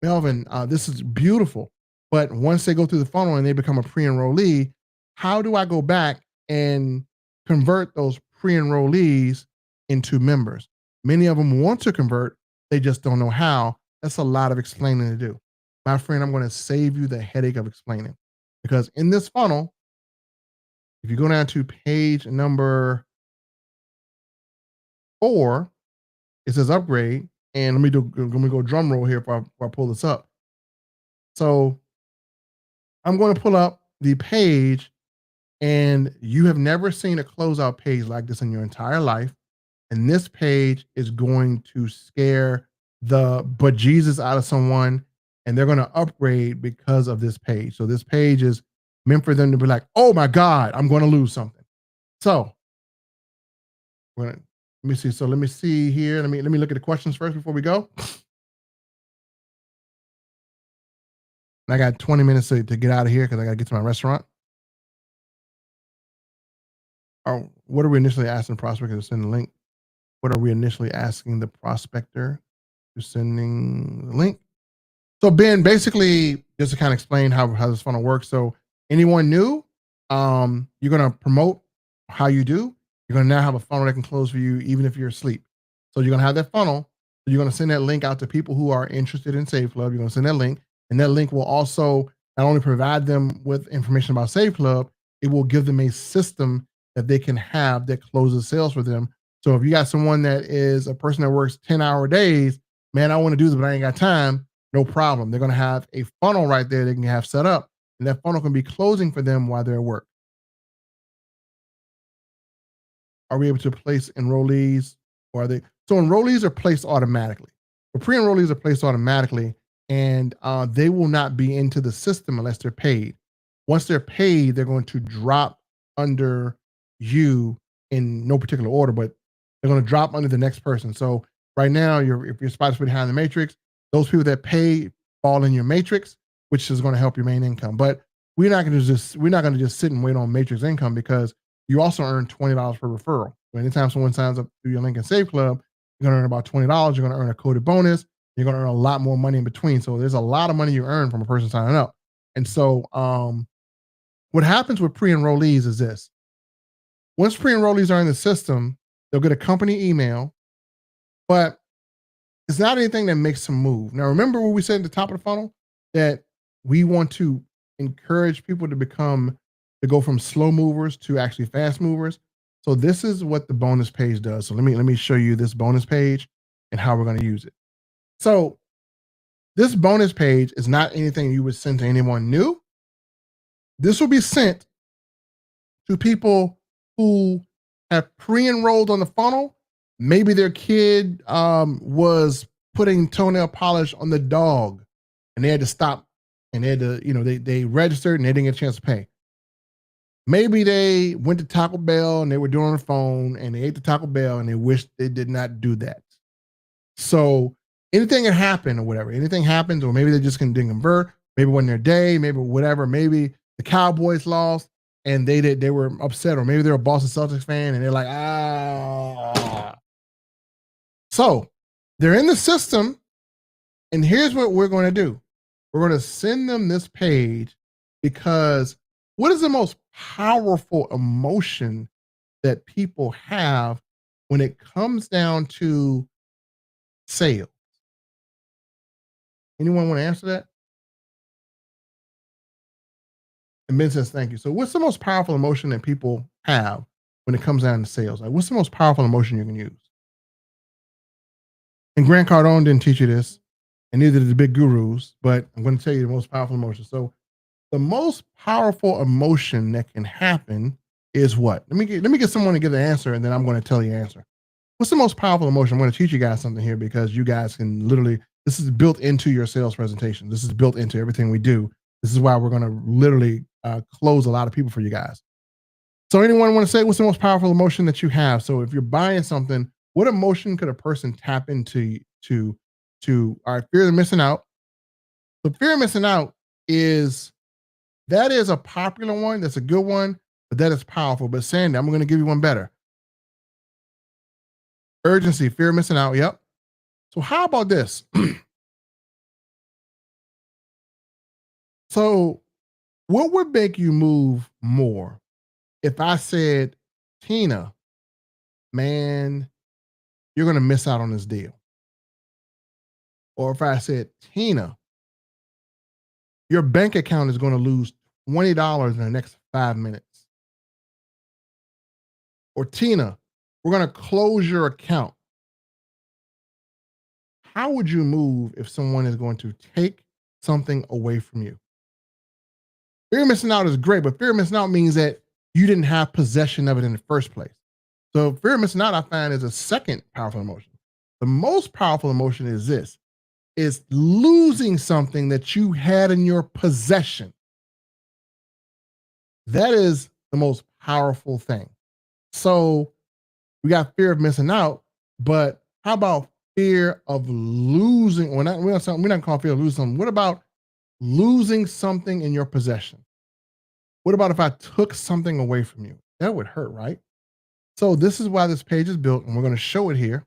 Melvin, this is beautiful. But once they go through the funnel and they become a pre-enrollee, how do I go back and convert those pre-enrollees into members? Many of them want to convert. They just don't know how. That's a lot of explaining to do. My friend, I'm going to save you the headache of explaining, because in this funnel, if you go down to page number 4, it says upgrade. And let me go drum roll here before I pull this up. So I'm going to pull up the page, and you have never seen a closeout page like this in your entire life. And this page is going to scare the bejesus out of someone, and they're going to upgrade because of this page. So this page is meant for them to be like, oh my God, I'm going to lose something. So let me see. So let me see here. Let me look at the questions first before we go. I got 20 minutes to get out of here because I got to get to my restaurant. Oh, what are we initially asking the prospector to send the link? What are we initially asking the prospector to sending the link? So Ben, basically, just to kind of explain how this funnel works. So anyone new, you're going to promote how you do. You're going to now have a funnel that can close for you even if you're asleep. So you're going to have that funnel. You're going to send that link out to people who are interested in SaveClub. You're going to send that link, and that link will also not only provide them with information about SaveClub, it will give them a system that they can have that closes sales for them. So if you got someone that is a person that works 10-hour days, man, I want to do this, but I ain't got time. No problem. They're going to have a funnel right there they can have set up, and that funnel can be closing for them while they're at work. Are we able to place enrollees, or are they? So enrollees are placed automatically. But pre-enrollees are placed automatically, and they will not be into the system unless they're paid. Once they're paid, they're going to drop under you in no particular order, but they're going to drop under the next person. So right now, if your spot is behind the matrix, those people that pay fall in your matrix, which is going to help your main income. But we're not going to just sit and wait on matrix income, because you also earn $20 per referral. So anytime someone signs up through your link in SaveClub, you're going to earn about $20. You're going to earn a coded bonus. You're going to earn a lot more money in between. So there's a lot of money you earn from a person signing up. And so what happens with pre-enrollees is this. Once pre-enrollees are in the system, they'll get a company email, but it's not anything that makes them move. Now, remember what we said at the top of the funnel, that we want to encourage people to go from slow movers to actually fast movers. So this is what the bonus page does. So let me show you this bonus page and how we're going to use it. So this bonus page is not anything you would send to anyone new. This will be sent to people who have pre-enrolled on the funnel. Maybe their kid was putting toenail polish on the dog, and they had to stop, and they had to, they registered and they didn't get a chance to pay. Maybe they went to Taco Bell and they were doing on the phone and they ate the Taco Bell and they wished they did not do that. So anything can happen or whatever. Anything happens, or maybe they just didn't convert. Maybe it wasn't their day, maybe whatever. Maybe the Cowboys lost and they were upset, or maybe they're a Boston Celtics fan and they're like, So they're in the system, and here's what we're going to do. We're going to send them this page, because what is the most powerful emotion that people have when it comes down to sales, anyone want to answer that? And Ben says, thank you. So, what's the most powerful emotion that people have when it comes down to sales? Like, what's the most powerful emotion you can use? And Grant Cardone didn't teach you this, and neither did the big gurus, but I'm going to tell you the most powerful emotion. So, the most powerful emotion that can happen is what? Let me get someone to give the answer, and then I'm going to tell you the answer. What's the most powerful emotion? I'm going to teach you guys something here because you guys can literally. This is built into your sales presentation. This is built into everything we do. This is why we're going to literally close a lot of people for you guys. So, anyone want to say what's the most powerful emotion that you have? So, if you're buying something, what emotion could a person tap into to? All right, fear of missing out. So, fear of missing out is that is a popular one. That's a good one, but that is powerful. But Sandy, I'm going to give you one better. Urgency, fear of missing out. Yep. So how about this? So what would make you move more if I said, Tina, man, you're going to miss out on this deal? Or if I said, Tina, your bank account is going to lose $20 in the next 5 minutes. Or Tina, we're going to close your account. How would you move if someone is going to take something away from you? Fear of missing out is great, but fear of missing out means that you didn't have possession of it in the first place. So fear of missing out, I find, is a second powerful emotion. The most powerful emotion is this, is losing something that you had in your possession. That is the most powerful thing. So we got fear of missing out, but how about fear of losing? We're not calling fear of losing something. What about losing something in your possession? What about if I took something away from you? That would hurt, right? So this is why this page is built, and we're going to show it here.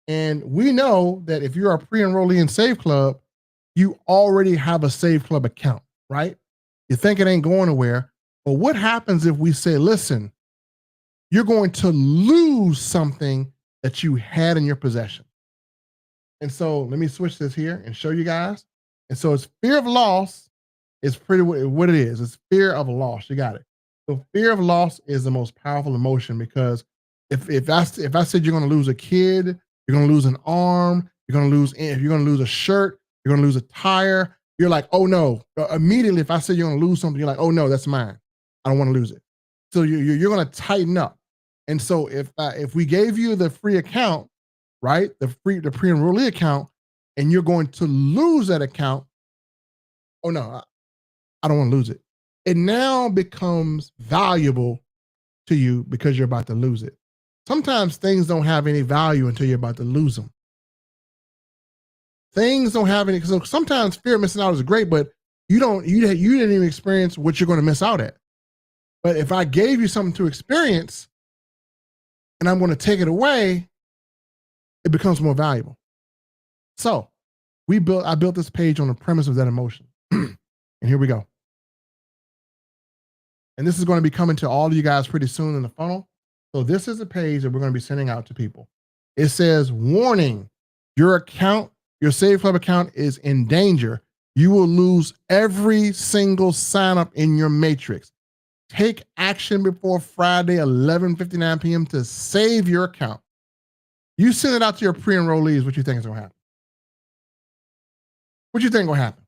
And we know that if you're a pre-enrollee in SaveClub, you already have a SaveClub account, right? You think it ain't going nowhere. But what happens if we say, listen, you're going to lose something that you had in your possession? And so let me switch this here and show you guys. And so it's fear of loss is pretty what it is. It's fear of loss. You got it. So fear of loss is the most powerful emotion because if I said you're going to lose a kid, you're going to lose an arm, you're going to lose a shirt, you're going to lose a tire, you're like, oh no. Immediately, if I said you're going to lose something, you're like, oh no, that's mine. I don't want to lose it. So you're going to tighten up. And so if we gave you the free account, right, the pre-enrollee account, and you're going to lose that account, oh no, I don't want to lose it. It now becomes valuable to you because you're about to lose it. Sometimes things don't have any value until you're about to lose them. Things don't have any. So sometimes fear of missing out is great, but you didn't even experience what you're going to miss out at. But if I gave you something to experience and I'm going to take it away, it becomes more valuable. So I built this page on the premise of that emotion. And here we go. And this is going to be coming to all of you guys pretty soon in the funnel. So this is a page that we're going to be sending out to people. It says, warning, your SaveClub account is in danger. You will lose every single sign up in your matrix. Take action before Friday, 11:59 p.m. to save your account. You send it out to your pre-enrollees. What you think is going to happen? What you think will happen?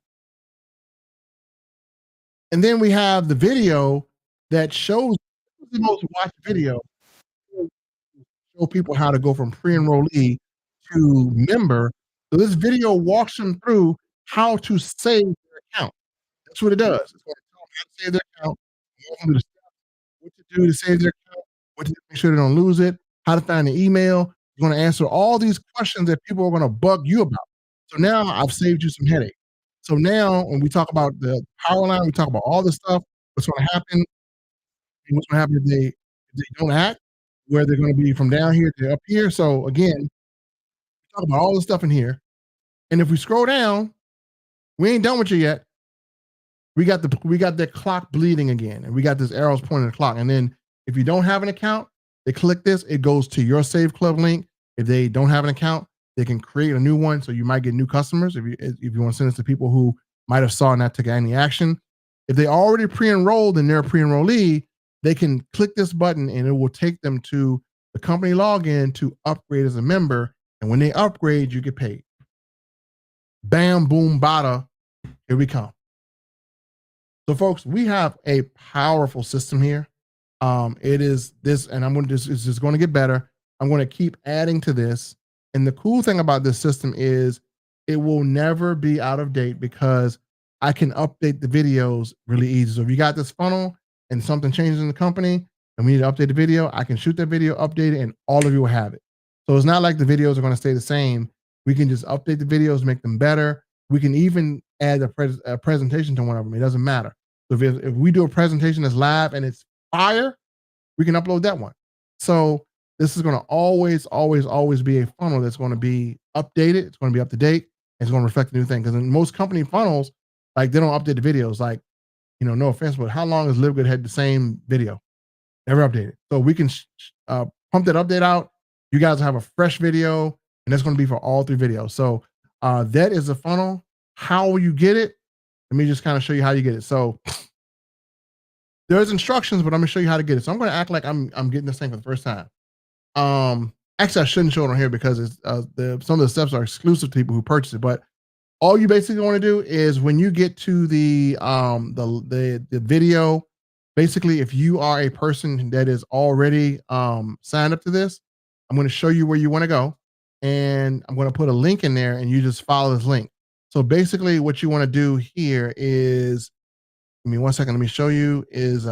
And then we have the video that shows the most watched video. Show people how to go from pre-enrollee to member. So this video walks them through how to save their account. That's what it does. It's going to tell them how to save their account, walk them through the steps, what to do to save their account, what to make sure they don't lose it, how to find the email. It's going to answer all these questions that people are going to bug you about. So now I've saved you some headache. So now when we talk about the power line, we talk about all this stuff, what's going to happen, and what's going to happen if they don't act, where they're going to be from down here to up here. So again, we talk about all this stuff in here. And if we scroll down, we ain't done with you yet. We got that clock bleeding again, and we got this arrows pointing at the clock. And then if you don't have an account, They click this, it goes to your SaveClub link. If they don't have an account, they can create a new one. So you might get new customers if you want to send this to people who might have saw and not took any action. If they already pre-enrolled and they're a pre-enrollee, they can click this button and it will take them to the company login to upgrade as a member. And when they upgrade, you get paid. Bam, boom, bada. Here we come. So, folks, we have a powerful system here. It is this, and I'm going to just it's just going to get better. I'm going to keep adding to this. And the cool thing about this system is it will never be out of date because I can update the videos really easy. So if you got this funnel and something changes in the company and we need to update the video, I can shoot that video, update it, and all of you will have it. So it's not like the videos are going to stay the same. We can just update the videos, make them better. We can even add a presentation to one of them. It doesn't matter. So if we do a presentation that's live and it's fire, we can upload that one. So this is going to always be a funnel that's going to be updated. It's going to be up to date. It's going to reflect the new thing. Because in most company funnels, like they don't update the videos. Like, no offense, but how long has LiveGood had the same video? Never updated. So we can pump that update out. You guys have a fresh video, and that's going to be for all 3 videos. So that is a funnel. How will you get it? Let me just kind of show you how you get it. So there's instructions, but I'm gonna show you how to get it. So I'm gonna act like I'm getting this thing for the first time. Actually, I shouldn't show it on here because it's some of the steps are exclusive to people who purchase it. But all you basically want to do is when you get to the video, basically, if you are a person that is already signed up to this, I'm going to show you where you want to go, and I'm going to put a link in there, and you just follow this link. So basically, what you want to do here is, give me 1 second. Let me show you. Is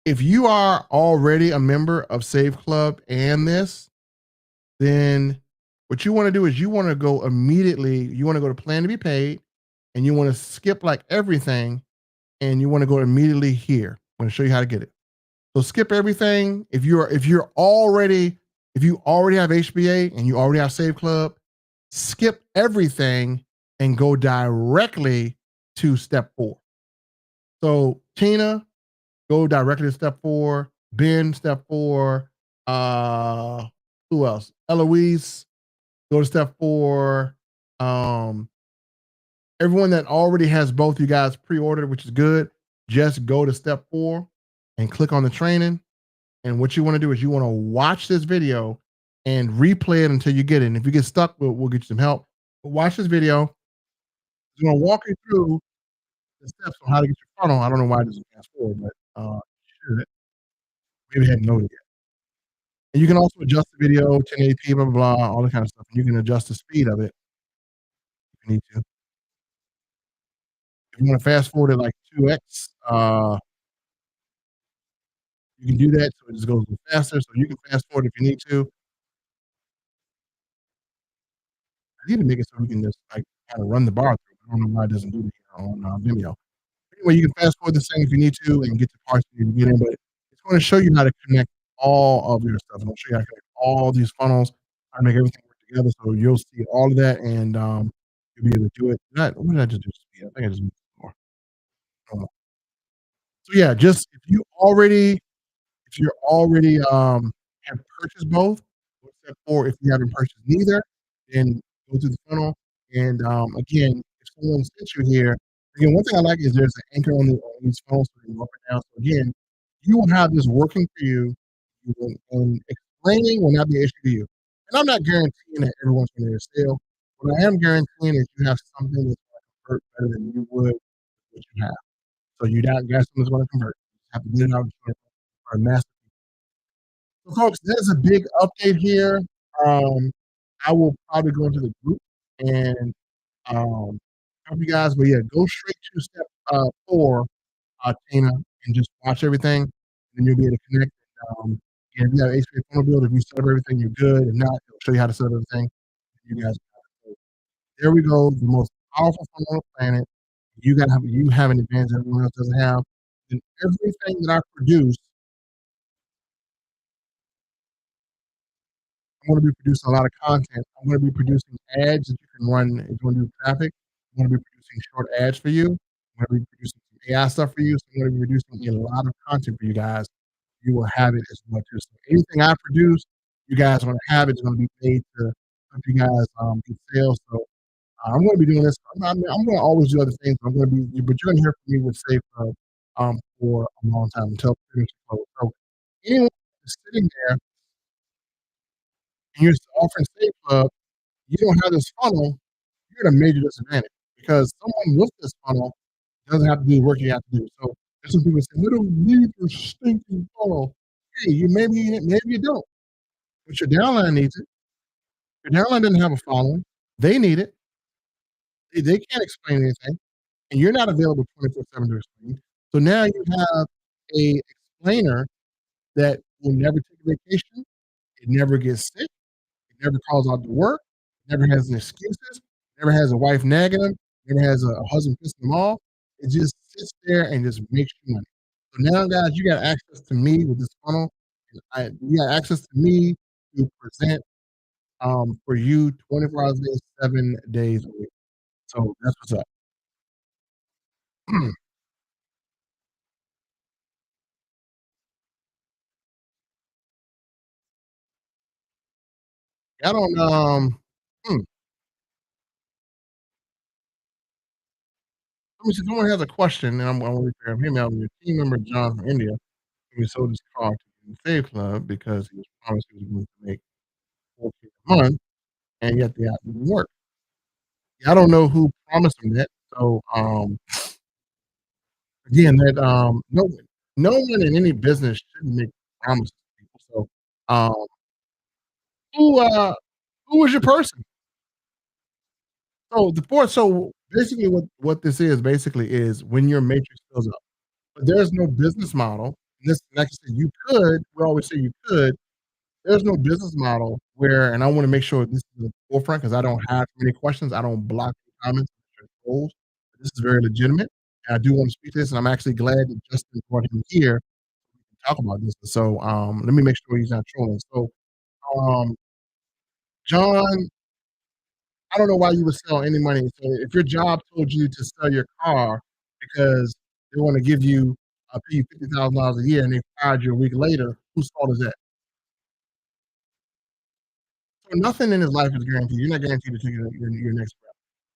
if you are already a member of SaveClub and this, then what you want to do is you want to go immediately. You want to go to plan to be paid, and you want to skip like everything, and you want to go immediately here. I'm going to show you how to get it. So skip everything. If you already have HBA and you already have SaveClub, skip everything and go directly to step 4. So Tina, go directly to step 4. Ben, step 4. Who else? Eloise, go to step 4. Everyone that already has both you guys pre-ordered, which is good, just go to step 4 and click on the training. And what you want to do is you want to watch this video and replay it until you get it. And if you get stuck, we'll get you some help. But watch this video. It's going to walk you through the steps on how to get your funnel. I don't know why it doesn't fast forward, but should. Maybe I hadn't noted yet. And you can also adjust the video, 1080p, blah, blah, blah, all that kind of stuff. And you can adjust the speed of it if you need to. If you want to fast forward it like 2x, you can do that, so it just goes a little faster. So you can fast forward if you need to. I need to make it so we can just like kind of run the bar through. I don't know why it doesn't do it here on Vimeo. Anyway, you can fast forward this thing if you need to and get the parts you need to get in, but it's going to show you how to connect all of your stuff. And I'll show you how to connect all these funnels, how to make everything work together. So you'll see all of that, and you'll be able to do it. What did I just do? Speed? I think I just moved more. So yeah, just if you're already have purchased both, or if you haven't purchased neither, then go through the funnel. And again, if someone sent you here, again, one thing I like is there's an anchor on these funnels so they go up and down. So again, you will have this working for you, and explaining will not be an issue to you. And I'm not guaranteeing that everyone's going to sale. What I am guaranteeing is you have something that's going to convert better than you would with what you have. So you got something that's going to convert. You have to get it out for a master. So folks, there's a big update here. I will probably go into the group and help you guys. But yeah, go straight to step 4, Tina, and just watch everything, and you'll be able to connect. And if you have HPA funnel build, if you set up everything, you're good. If not, it'll show you how to set up everything. You guys got it. So there we go. The most powerful funnel on the planet. You have an advantage everyone else doesn't have. And everything that I produce, I'm going to be producing a lot of content. I'm going to be producing ads that you can run if you want to do traffic. I'm going to be producing short ads for you. I'm going to be producing some AI stuff for you, so I'm gonna be producing a lot of content for you guys. You will have it as well too. So anything I produce, you guys are gonna have it. It's gonna be paid to help you guys, get sales. So, I'm gonna be doing this. I'm gonna always do other things. I'm gonna be but you're gonna hear from me with SaveClub, for a long time until finish close. So anyone that's sitting there and you're offering SaveClub, you don't have this funnel, you're at a major disadvantage because someone with this funnel doesn't have to do the work you have to do. So there's some people say, "We don't need your stinking funnel." Hey, maybe you don't, but your downline needs it. Your downline doesn't have a following. They need it. They can't explain anything, and you're not available 24/7 to explain. So now you have a explainer that will never take a vacation. It never gets sick. It never calls out to work. Never has any excuses. Never has a wife nagging him. Never has a husband pissing him off. It just sits there and just makes you money. So now, guys, you got access to me with this funnel. You got access to me to present for you 24 hours a day, 7 days a week. So that's what's up. I don't. Hmm, let me see. Someone has a question, and I'm going to repair him. Hear me out. Your team member John from India, who sold his car to the Save Club because he was promised he was going to make 4K a month, and yet the app didn't work. I don't know who promised him that. So again, that no one in any business shouldn't make promises to people. So who who was your person? So basically what this is basically is when your matrix fills up. But there's no business model. This like I said, you could, we always say you could, there's no business model where and I wanna make sure this is at the forefront because I don't have too many questions. I don't block any comments or trolls. This is very legitimate, and I do wanna speak to this, and I'm actually glad that Justin brought him here to talk about this. So, let me make sure he's not trolling. So, um, John, I don't know why you would sell any money. So if your job told you to sell your car because they wanna give you pay you $50,000 a year and they fired you a week later, whose fault is that? So nothing in his life is guaranteed. You're not guaranteed to take your next breath.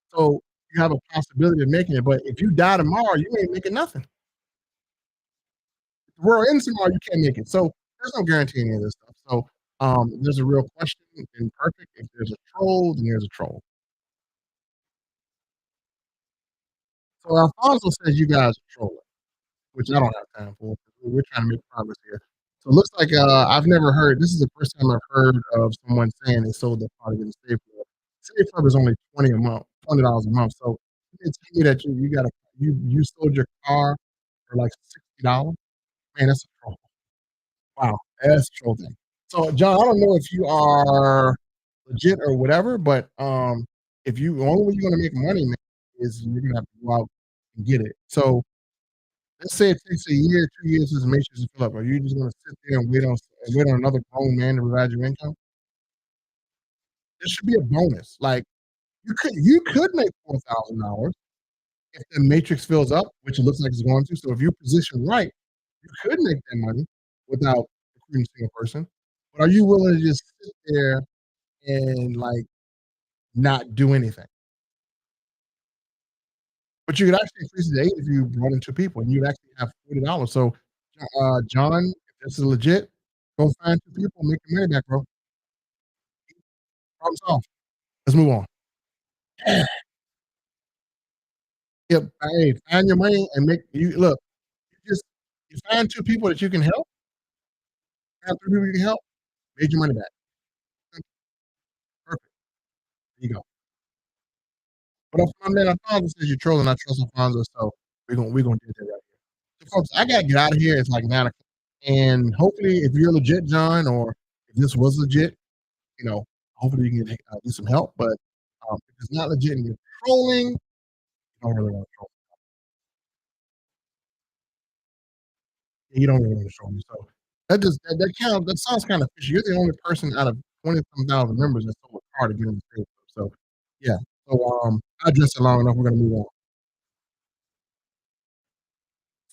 So you have a possibility of making it, but if you die tomorrow, you ain't making nothing. If the world ends tomorrow, you can't make it. So there's no guarantee in any of this stuff. So there's a real question and perfect. If there's a troll, then there's a troll. So Alfonso says you guys are trolling, which I don't have time for. We're trying to make progress here. So it looks like I've never heard. This is the first time I've heard of someone saying they sold their car to get a safe club. Safe club is only 20 a month, $20 a month. So you can tell me that you got a you sold your car for like $60. Man, that's a troll. Wow, that's a troll thing. So John, I don't know if you are legit or whatever, but if you the only way you're gonna make money, man, is you're gonna have to go out and get it. So let's say it takes a year, 2 years for this matrix to fill up. Are you just gonna sit there and wait on another grown man to provide your income? There should be a bonus. Like you could make $4,000 if the matrix fills up, which it looks like it's going to. So if you're positioned right, you could make that money without recruiting a single person. But are you willing to just sit there and like not do anything? But you could actually increase it to 8 if you brought in 2 people and you'd actually have $40. So John, if this is legit, go find 2 people, make your money back, bro. Problem solved. Let's move on. Yep. Hey, find your money and make you look, you find 2 people that you can help, find 3 people you can help, made your money back. Simple, perfect. There you go. But if my man Alfonso says you're trolling, I trust Alfonso, so we're gonna do that right here. So folks, I gotta get out of here. It's like 9 o'clock. And hopefully if you're legit, John, or if this was legit, hopefully you can get some help. But if it's not legit and you're trolling, you don't really want to troll. You don't really want to troll me. So that sounds kind of fishy. You're the only person out of 20 some thousand members that's so hard to get in the state. So yeah. So I addressed it long enough. We're gonna move on.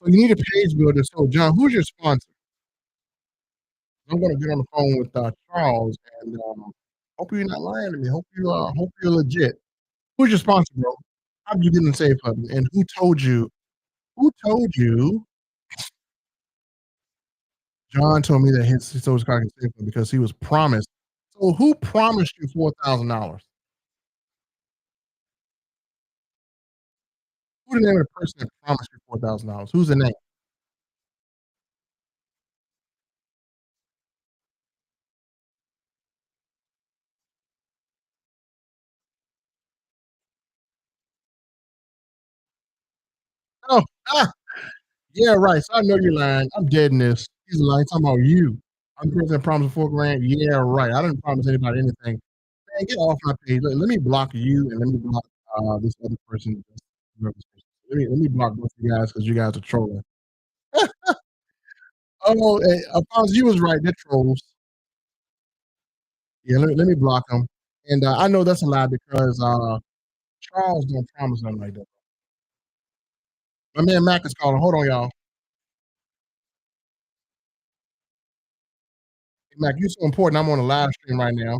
So you need a page builder. So John, who's your sponsor? I'm gonna get on the phone with Charles and hope you're not lying to me. Hope you're legit. Who's your sponsor, bro? How did you get in the Save Club? And who told you? Who told you? John told me that he sold his car in Save Club because he was promised. So who promised you $4,000? Who's the name of the person that promised you $4,000? Who's the name? Oh, ah, yeah, right. So I know you're lying. I'm dead in this. He's lying. Talking about you. I'm the person that promised 4 grand. Yeah, right. I didn't promise anybody anything. Man, get off my page. Let me block you and let me block this other person. Let me block both of you guys because you guys are trolling. Oh, hey, Alphonse, you was right. They're trolls. Yeah, let me block them. And I know that's a lie because Charles don't promise nothing like that. My man Mac is calling. Hold on, y'all. Hey, Mac, you're so important. I'm on a live stream right now.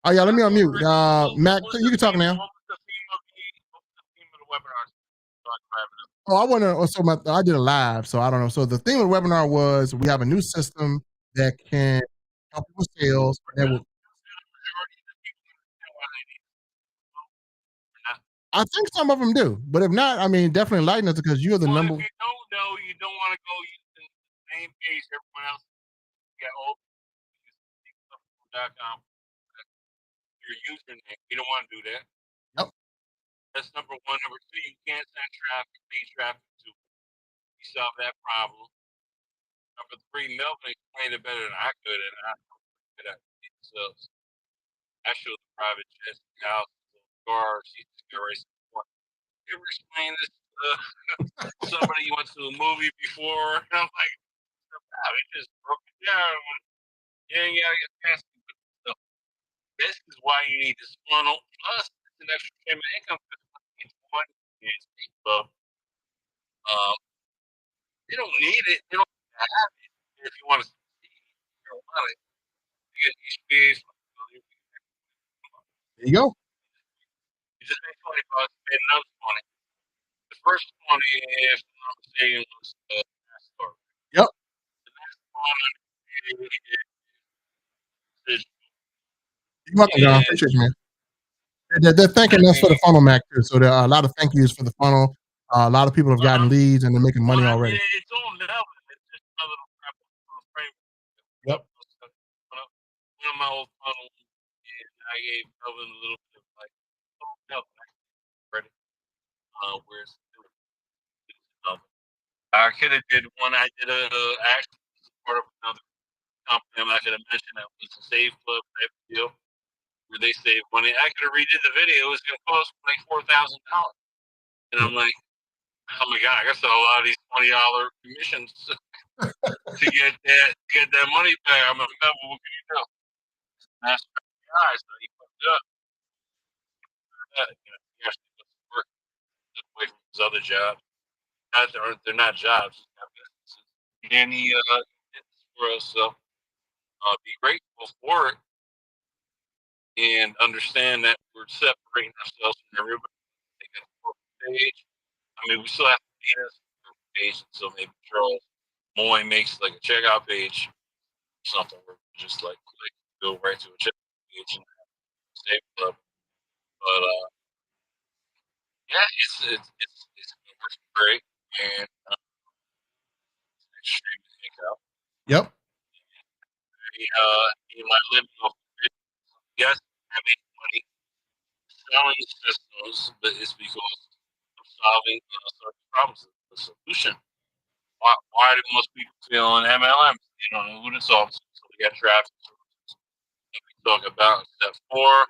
Oh yeah, let me unmute. Mac, you can talk now. Oh, I want to. So I did a live, so I don't know. So the theme of the webinar was we have a new system that can help you with sales. That will, I think some of them do, but if not, I mean, definitely enlighten us because you're the number. Yep. There you go. Yep. You're welcome, John. Appreciate you, man. They're thanking us for the funnel, Mac, too. So there are a lot of thank yous for the funnel. A lot of people have gotten leads and they're making money already. Yep. be grateful for it and understand that we're separating ourselves from everybody. They got the corporate page. I mean, we still have to meet us page, so maybe Charles Moy makes like a checkout page, something where we just like click, go right to a checkout page and SaveClub. But yeah, it's been working great, and it's extremely out. Yep. In my living off the grid, yes, I make money selling systems, but it's because I'm solving certain problems. The solution. Why do most people feel on MLMs? They don't know who to solve. So we got traffic. We talk about step 4.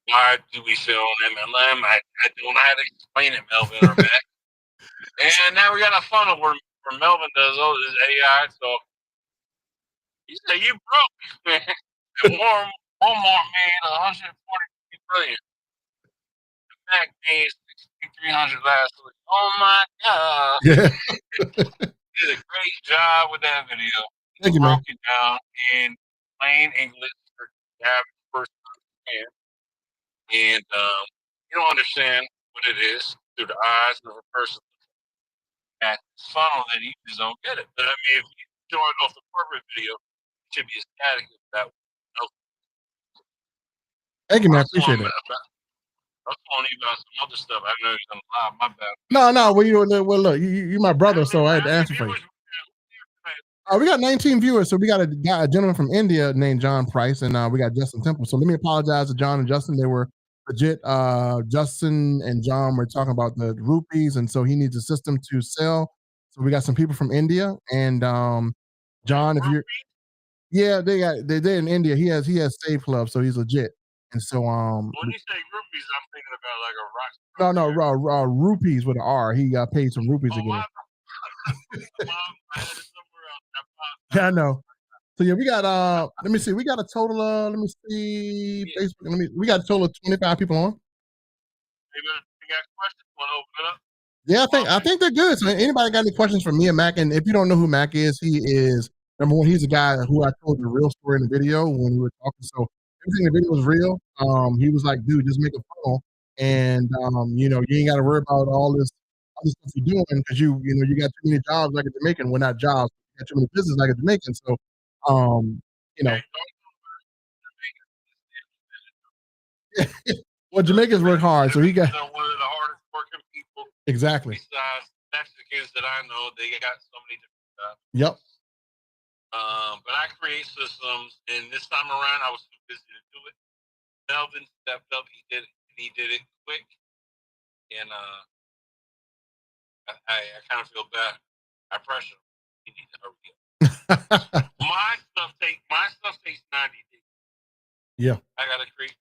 Why do we fail on MLM? I don't know how to explain it, Melvin or Matt. And now we got a funnel where Melvin does all this AI. So you say you broke, man. And Walmart made 143 billion. Mac made 6,300 last week. Oh my god! Yeah. Did a great job with that video. Thank you, broke man. it down in plain English for the average person to understand. And you don't understand what it is through the eyes of a person at this funnel, then you just don't get it. But I mean, if you join off the corporate video, it should be ecstatic if that was. Thank you, man. I appreciate it. I was telling you about some other stuff. I know you're gonna lie. My bad. No. Well, look, you're my brother, so I had to answer for you. We got 19 viewers, so we got a gentleman from India named John Price, and we got Justin Temple. So let me apologize to John and Justin. They were legit. Justin and John were talking about the rupees, and so he needs a system to sell. So we got some people from India, and John, if you're, yeah, they're in India. He has SaveClub, so he's legit. And so when you say rupees, I'm thinking about like a rock. No, rupees with an R. He got paid some rupees again. Yeah, I know. So yeah, we got let me see, we got a total let me see, Facebook, we got a total of 25 people on. You got questions? Want to open it up? Yeah, I think they're good. So anybody got any questions for me and Mac? And if you don't know who Mac is, he is number one. He's a guy who I told the real story in the video when we were talking. So everything in the video was real. He was like, dude, just make a funnel, and you know, you ain't got to worry about all this other stuff you're doing because you know you got too many jobs like a Jamaican. Well, not jobs, you got too many business like a Jamaican. So you know. Well, Jamaicans work hard, so he got one of the hardest working people. Exactly. Besides Mexicans that I know, they got so many different jobs. Yep. But I create systems, and this time around, I was too busy to do it. Melvin stepped up. He did it quick, and I kind of feel bad. I pressure him. He needs to hurry up. my stuff takes 90 days. Yeah. I gotta create.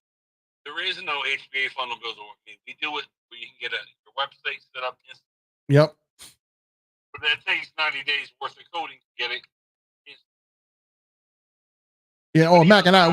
There is no HBA funnel builder with me. We do it where you can get your website set up instantly. Yep. But that takes 90 days worth of coding to get it. Yeah. Oh, Mac and I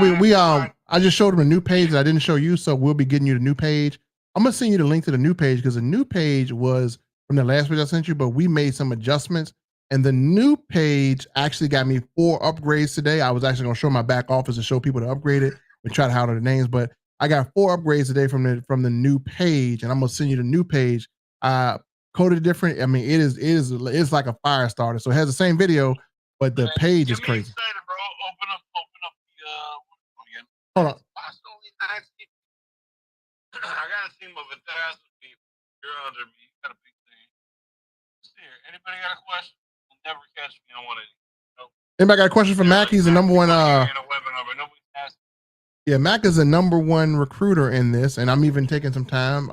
just showed him a new page that I didn't show you, so we'll be getting you the new page. I'm gonna send you the link to the new page because the new page was from the last page I sent you, but we made some adjustments, and the new page actually got me 4 upgrades today. I was actually gonna show my back office and show people to upgrade it and try to holler the names, but I got 4 upgrades today from the new page, and I'm gonna send you the new page. Coded different. I mean, it's like a fire starter. So it has the same video, but the page is crazy. Excited, bro. Open up Hold on. I got a team of 1,000 people. You're under me. You got a big thing. Here. Anybody got a question? You'll never catch me on one of these. Nope. Anybody got a question for Mac? He's the number one. Yeah, Mac is the number one recruiter in this, and I'm even taking some time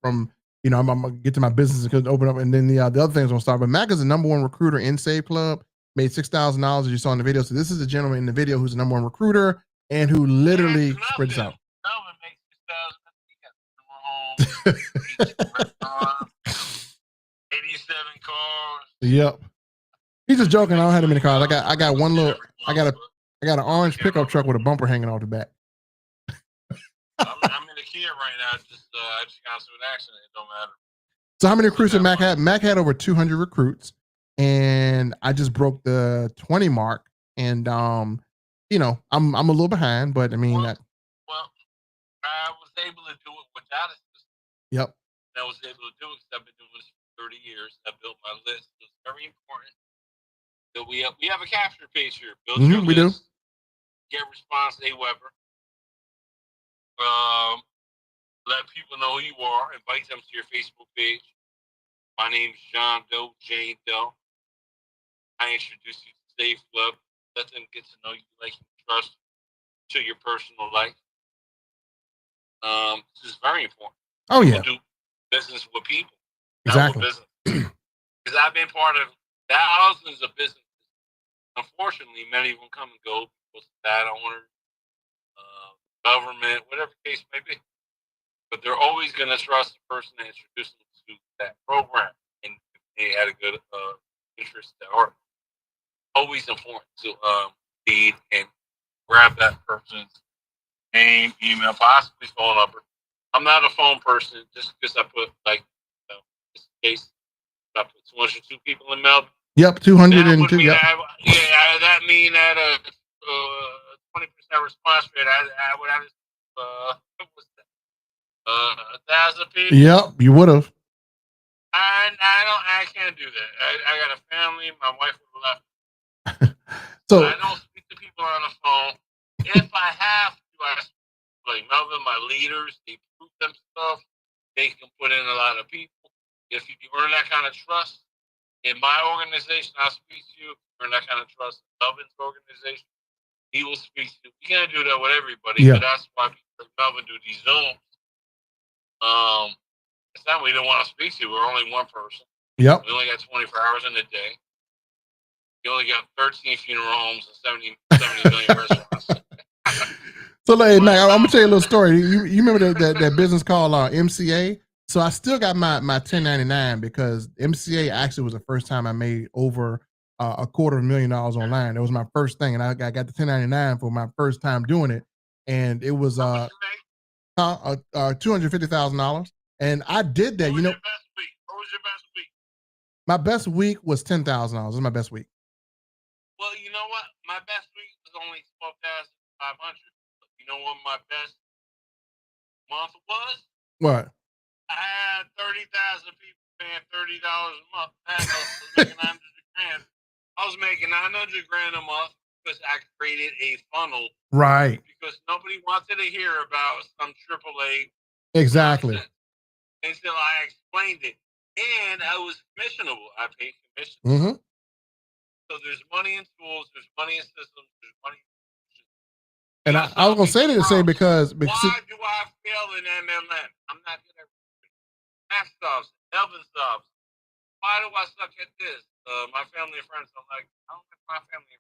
from, you know, I'm gonna get to my business and open up, and then the other things will start. But Mac is the number one recruiter in SaveClub. Made $6,000 as you saw in the video. So this is the gentleman in the video who's the number one recruiter and who literally spreads out. 87 cars. Yep. He's just joking. I don't have that many cars. I got one little. I got an orange pickup truck with a bumper hanging off the back. I'm in the Kia right now. I just got into an accident. It don't matter. So how many recruits did Mac had? Mac had over 200 recruits, and I just broke the 20 mark. and I'm a little behind, but I mean Well, that. well, I was able to do it without a system. Yep. I was able to do it because I've been doing this for 30 years. I built my list. It's very important that we have a capture page here. Build your We do. list. Get response AWeber. Um, let people know who you are. Invite them to your Facebook page. My name's John Doe, Jane Doe. I introduce you to SaveClub. Let them get to know you, like and trust to your personal life. This is very important. Oh People yeah, do business with people, not with exactly. business. Because I've been part of thousands of businesses. Unfortunately, many of them come and go because of bad owners, government, whatever the case may be. But they're always going to trust the person that introduced them to that program, and if they had a good interest at heart. Always important to lead and grab that person's name, email, possibly phone number. I'm not a phone person just because I put just in case I put 202 people in Melbourne. Yep, That would 202. mean Yep. that mean that a 20% response rate. I would have what was that? 1,000 people. Yep, you would have. I can't do that. I got a family. My wife would have left. I So don't speak to people on the phone. If I have to, I like Melvin, my leaders, they prove themselves. They can put in a lot of people. If you earn that kind of trust in my organization, I'll speak to you. If you earn that kind of trust in Melvin's organization, he will speak to you. We can't do that with everybody, yeah, but that's why people like Melvin do these Zooms. It's not we don't want to speak to you. We're only one person. yep. We only got 24 hours in a day. You only got 13 funeral homes and 70 million restaurants. So, like, Mac, I'm gonna tell you a little story. You remember that business called MCA? So I still got my 1099 because MCA actually was the first time I made over $250,000 online. It was my first thing, and I got the 1099 for my first time doing it, and it was How much you make? $250,000. And I did that. What was your best week? What was your best week? My best week was $10,000. It was my best week. Well, you know what? My best week was only 12,500. You know what my best month was? What? I had 30,000 people paying $30 a month. I was making 900 grand. I was making 900 grand a month because I created a funnel. Right. Because nobody wanted to hear about some AAA Exactly. nonsense until I explained it. And I was commissionable. I paid commission. Mm-hmm. So there's money in tools, there's money in systems, there's money. And I was gonna say that to say because why do I fail in MLM? I'm not good at math stuff, Elvin stuff. Why do I suck at this? My family and friends. I'm like, I don't like my family.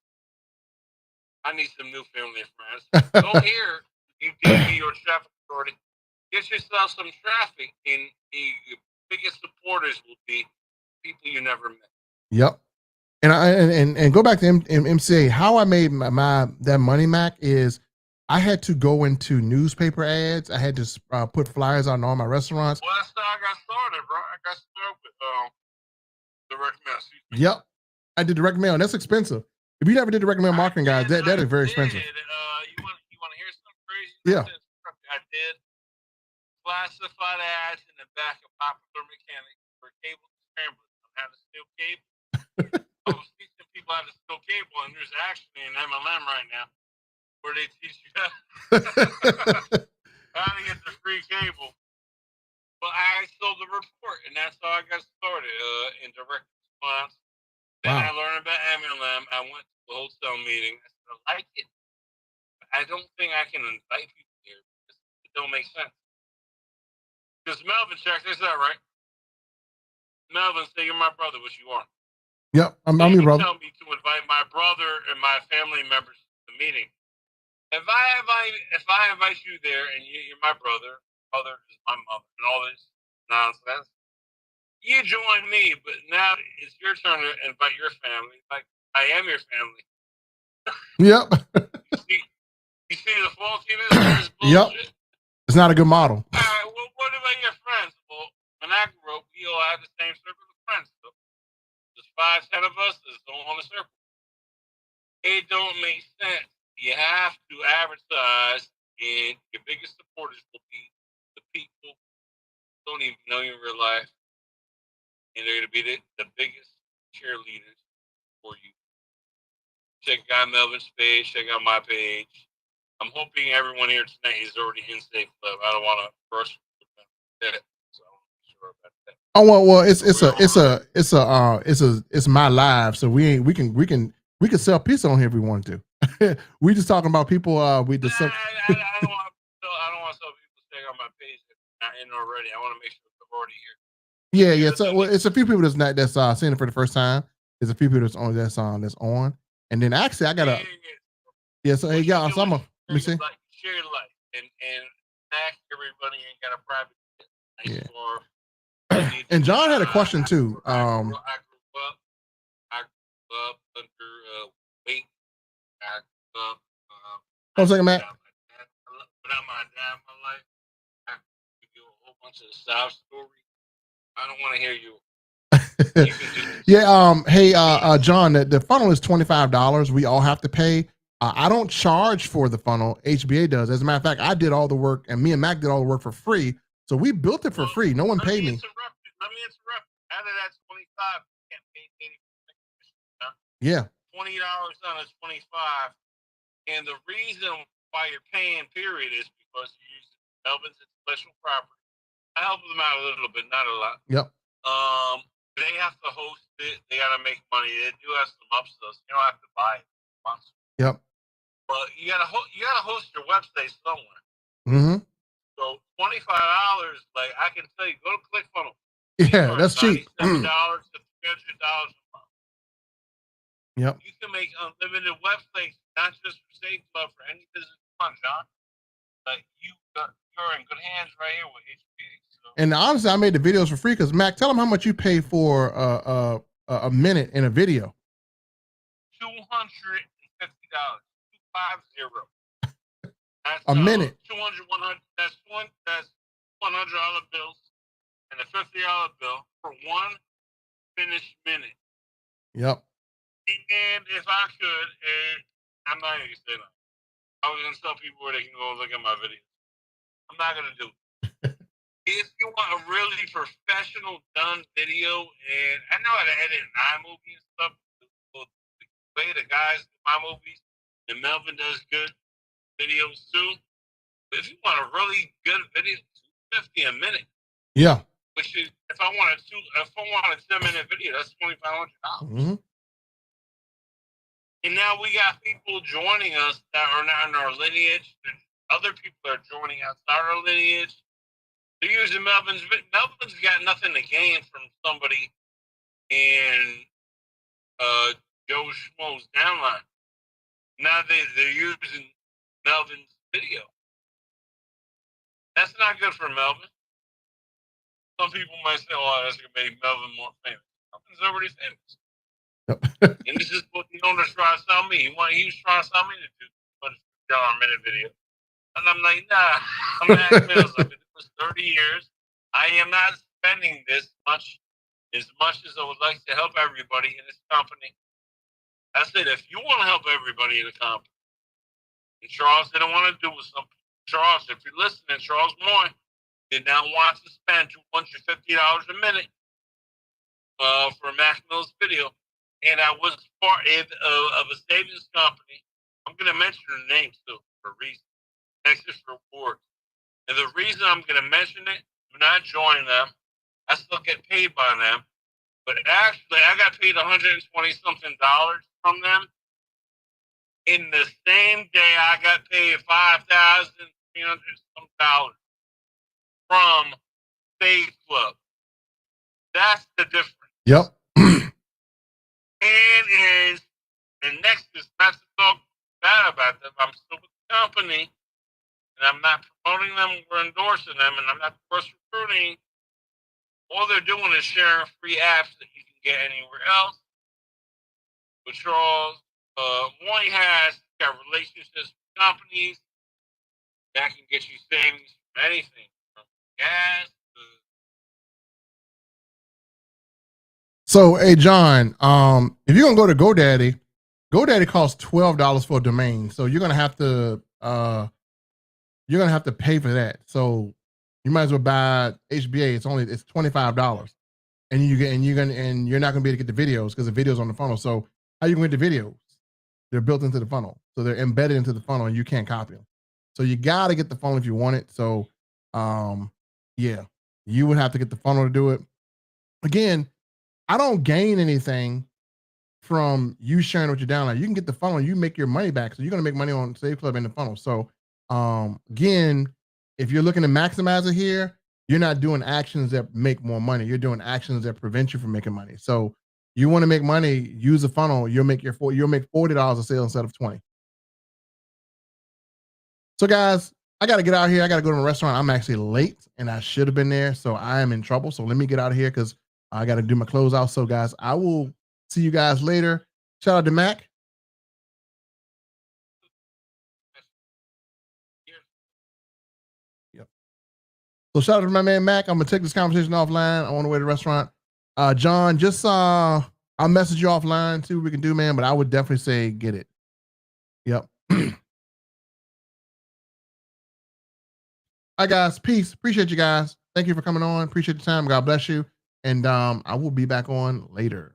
I need some new family and friends. Go here, you give me your traffic authority. Get yourself some traffic, and the biggest supporters will be people you never met. Yep. And go back to MCA. How I made my that money, Mac, is I had to go into newspaper ads. I had to put flyers on all my restaurants. Well, that's how I got started, bro. I got started with direct mail. Yep, I did direct mail, and that's expensive. If you never did direct mail marketing, guys, that is very expensive. You want to hear something crazy? Yeah. I did classified ads in the back of Popular Mechanics for cable scramblers on how to steal cable. I was teaching people how to steal cable, and there's actually an MLM right now where they teach you how to get the free cable. But I sold the report, and that's how I got started in direct response. Then I learned about MLM. I went to a wholesale meeting. I said, I like it. I don't think I can invite people here because it don't make sense. Because Melvin, check this out, right? Melvin, say you're my brother, which you are. Yep, I'm your brother. Tell me to invite my brother and my family members to the meeting. If I invite you there and you're my brother is my mother, and all this nonsense, you join me. But now it's your turn to invite your family. Like I am your family. Yep. You see the faultiness? Yep. It's not a good model. All right. Well, what about your friends? Well, when I grew up, we all had the same circle of friends. So there's 5, 10 of us that's all on the circle. It don't make sense. You have to advertise, and your biggest supporters will be the people who don't even know you in real life, and they're going to be the biggest cheerleaders for you. Check out Melvin's page. Check out my page. I'm hoping everyone here tonight is already in SaveClub. I don't want to rush that, so I'm not sure about that. Oh well, it's my live, so we can sell pizza on here if we wanted to. We just talking about people. We just I don't want to tell people to check out my page if they're not in already. I want to make sure they're already here. Yeah. So well, it's a few people that's seeing it for the first time. There's a few people that's on, and then actually I got a So hey y'all, so let me see. Share your life and ask everybody ain't got a private. And John had a question too. I grew up under weight. I grew up. Hold a second, Matt. Without my dad in my life, I could give you a whole bunch of sob stories. I don't want to hear you. Yeah. Hey, John, the funnel is $25. We all have to pay. I don't charge for the funnel. HBA does. As a matter of fact, I did all the work, and me and Mac did all the work for free. So we built it for free. No one paid me. Let me interrupt. Out of that 25, you can't pay 80%. Yeah. $20 on a 25, and the reason why you're paying period is because you're using Melvin's intellectual property. I help them out a little bit, not a lot. Yep. They have to host it. They got to make money. They do have some upsells. You don't have to buy it. Yep. But you gotta host your website somewhere. Mm-hmm. So $25, like I can tell you, go to ClickFunnels. Yeah, that's cheap. $97 to $300 a month. Yep. You can make unlimited websites, not just for SaveClub, for any business you want, John. Like you're in good hands right here with HBA. So. And honestly, I made the videos for free because Mac, tell them how much you pay for a minute in a video. $250. 250. That's a minute. 200, 100. That's $100 bills and a $50 bill for one finished minute. Yep. And if I could, I'm not going to say that. I was going to tell people where they can go and look at my videos. I'm not going to do it. If you want a really professional done video, and I know how to edit an iMovie and stuff, the way the guys do my movies, and Melvin does good videos too. But if you want a really good video, $250 a minute. Yeah. Which is, if I want a 10-minute video, that's $2,500. Mm-hmm. And now we got people joining us that are not in our lineage. Other people are joining outside our lineage. They're using Melvin's. Melvin's got nothing to gain from somebody in Joe Schmo's downline. Now they're using Melvin's video. That's not good for Melvin. Some people might say, "Oh, that's gonna make Melvin more famous." Melvin's already famous. Yep. And this is what the owner's trying to sell me. He was trying to sell me to do $200 a minute video. And I'm like, nah, I'm Mac Mills. I've been doing this 30 years. I am not spending this much as I would like to help everybody in this company. I said, if you want to help everybody in the company, and Charles didn't want to do with something. Charles, if you're listening, Charles Moy did not want to spend $250 a minute for Mac Mills video. And I was part of a savings company. I'm going to mention the name too for a reason. Nexus Rewards. And the reason I'm going to mention it, do not join them. I still get paid by them. But actually, I got paid $120-something from them. In the same day, I got paid $5,300 from SaveClub. That's the difference. Yep. And Nexus, not to talk bad about them, I'm still with the company. And I'm not promoting them or endorsing them, and I'm not cross recruiting. All they're doing is sharing free apps that you can get anywhere else. But Charles Moy has got relationships with companies that can get you savings from anything, from gas to. So, hey John, if you're gonna go to GoDaddy, GoDaddy costs $12 for a domain, so you're gonna have to pay for that. So you might as well buy HBA. It's $25, and you're not gonna be able to get the videos because the videos on the funnel. So how you gonna get the videos? They're built into the funnel, so they're embedded into the funnel, and you can't copy them. So you got to get the funnel if you want it. So, yeah, you would have to get the funnel to do it. Again, I don't gain anything from you sharing what you're downloading. You can get the funnel, you make your money back. So you're gonna make money on SaveClub and the funnel. So again, if you're looking to maximize it here, you're not doing actions that make more money. You're doing actions that prevent you from making money. So you want to make money, use a funnel, you'll make $40 a sale instead of 20. So guys, I gotta get out of here. I gotta go to a restaurant. I'm actually late and I should have been there. So I am in trouble. So let me get out of here because I gotta do my closeout. So guys, I will see you guys later. Shout out to Mac. Yep. So shout out to my man Mac. I'm gonna take this conversation offline. I'm on the way to the restaurant. John, just I'll message you offline, see what we can do, man. But I would definitely say get it. Yep. All right, guys. Peace. Appreciate you guys. Thank you for coming on. Appreciate the time. God bless you. And I will be back on later.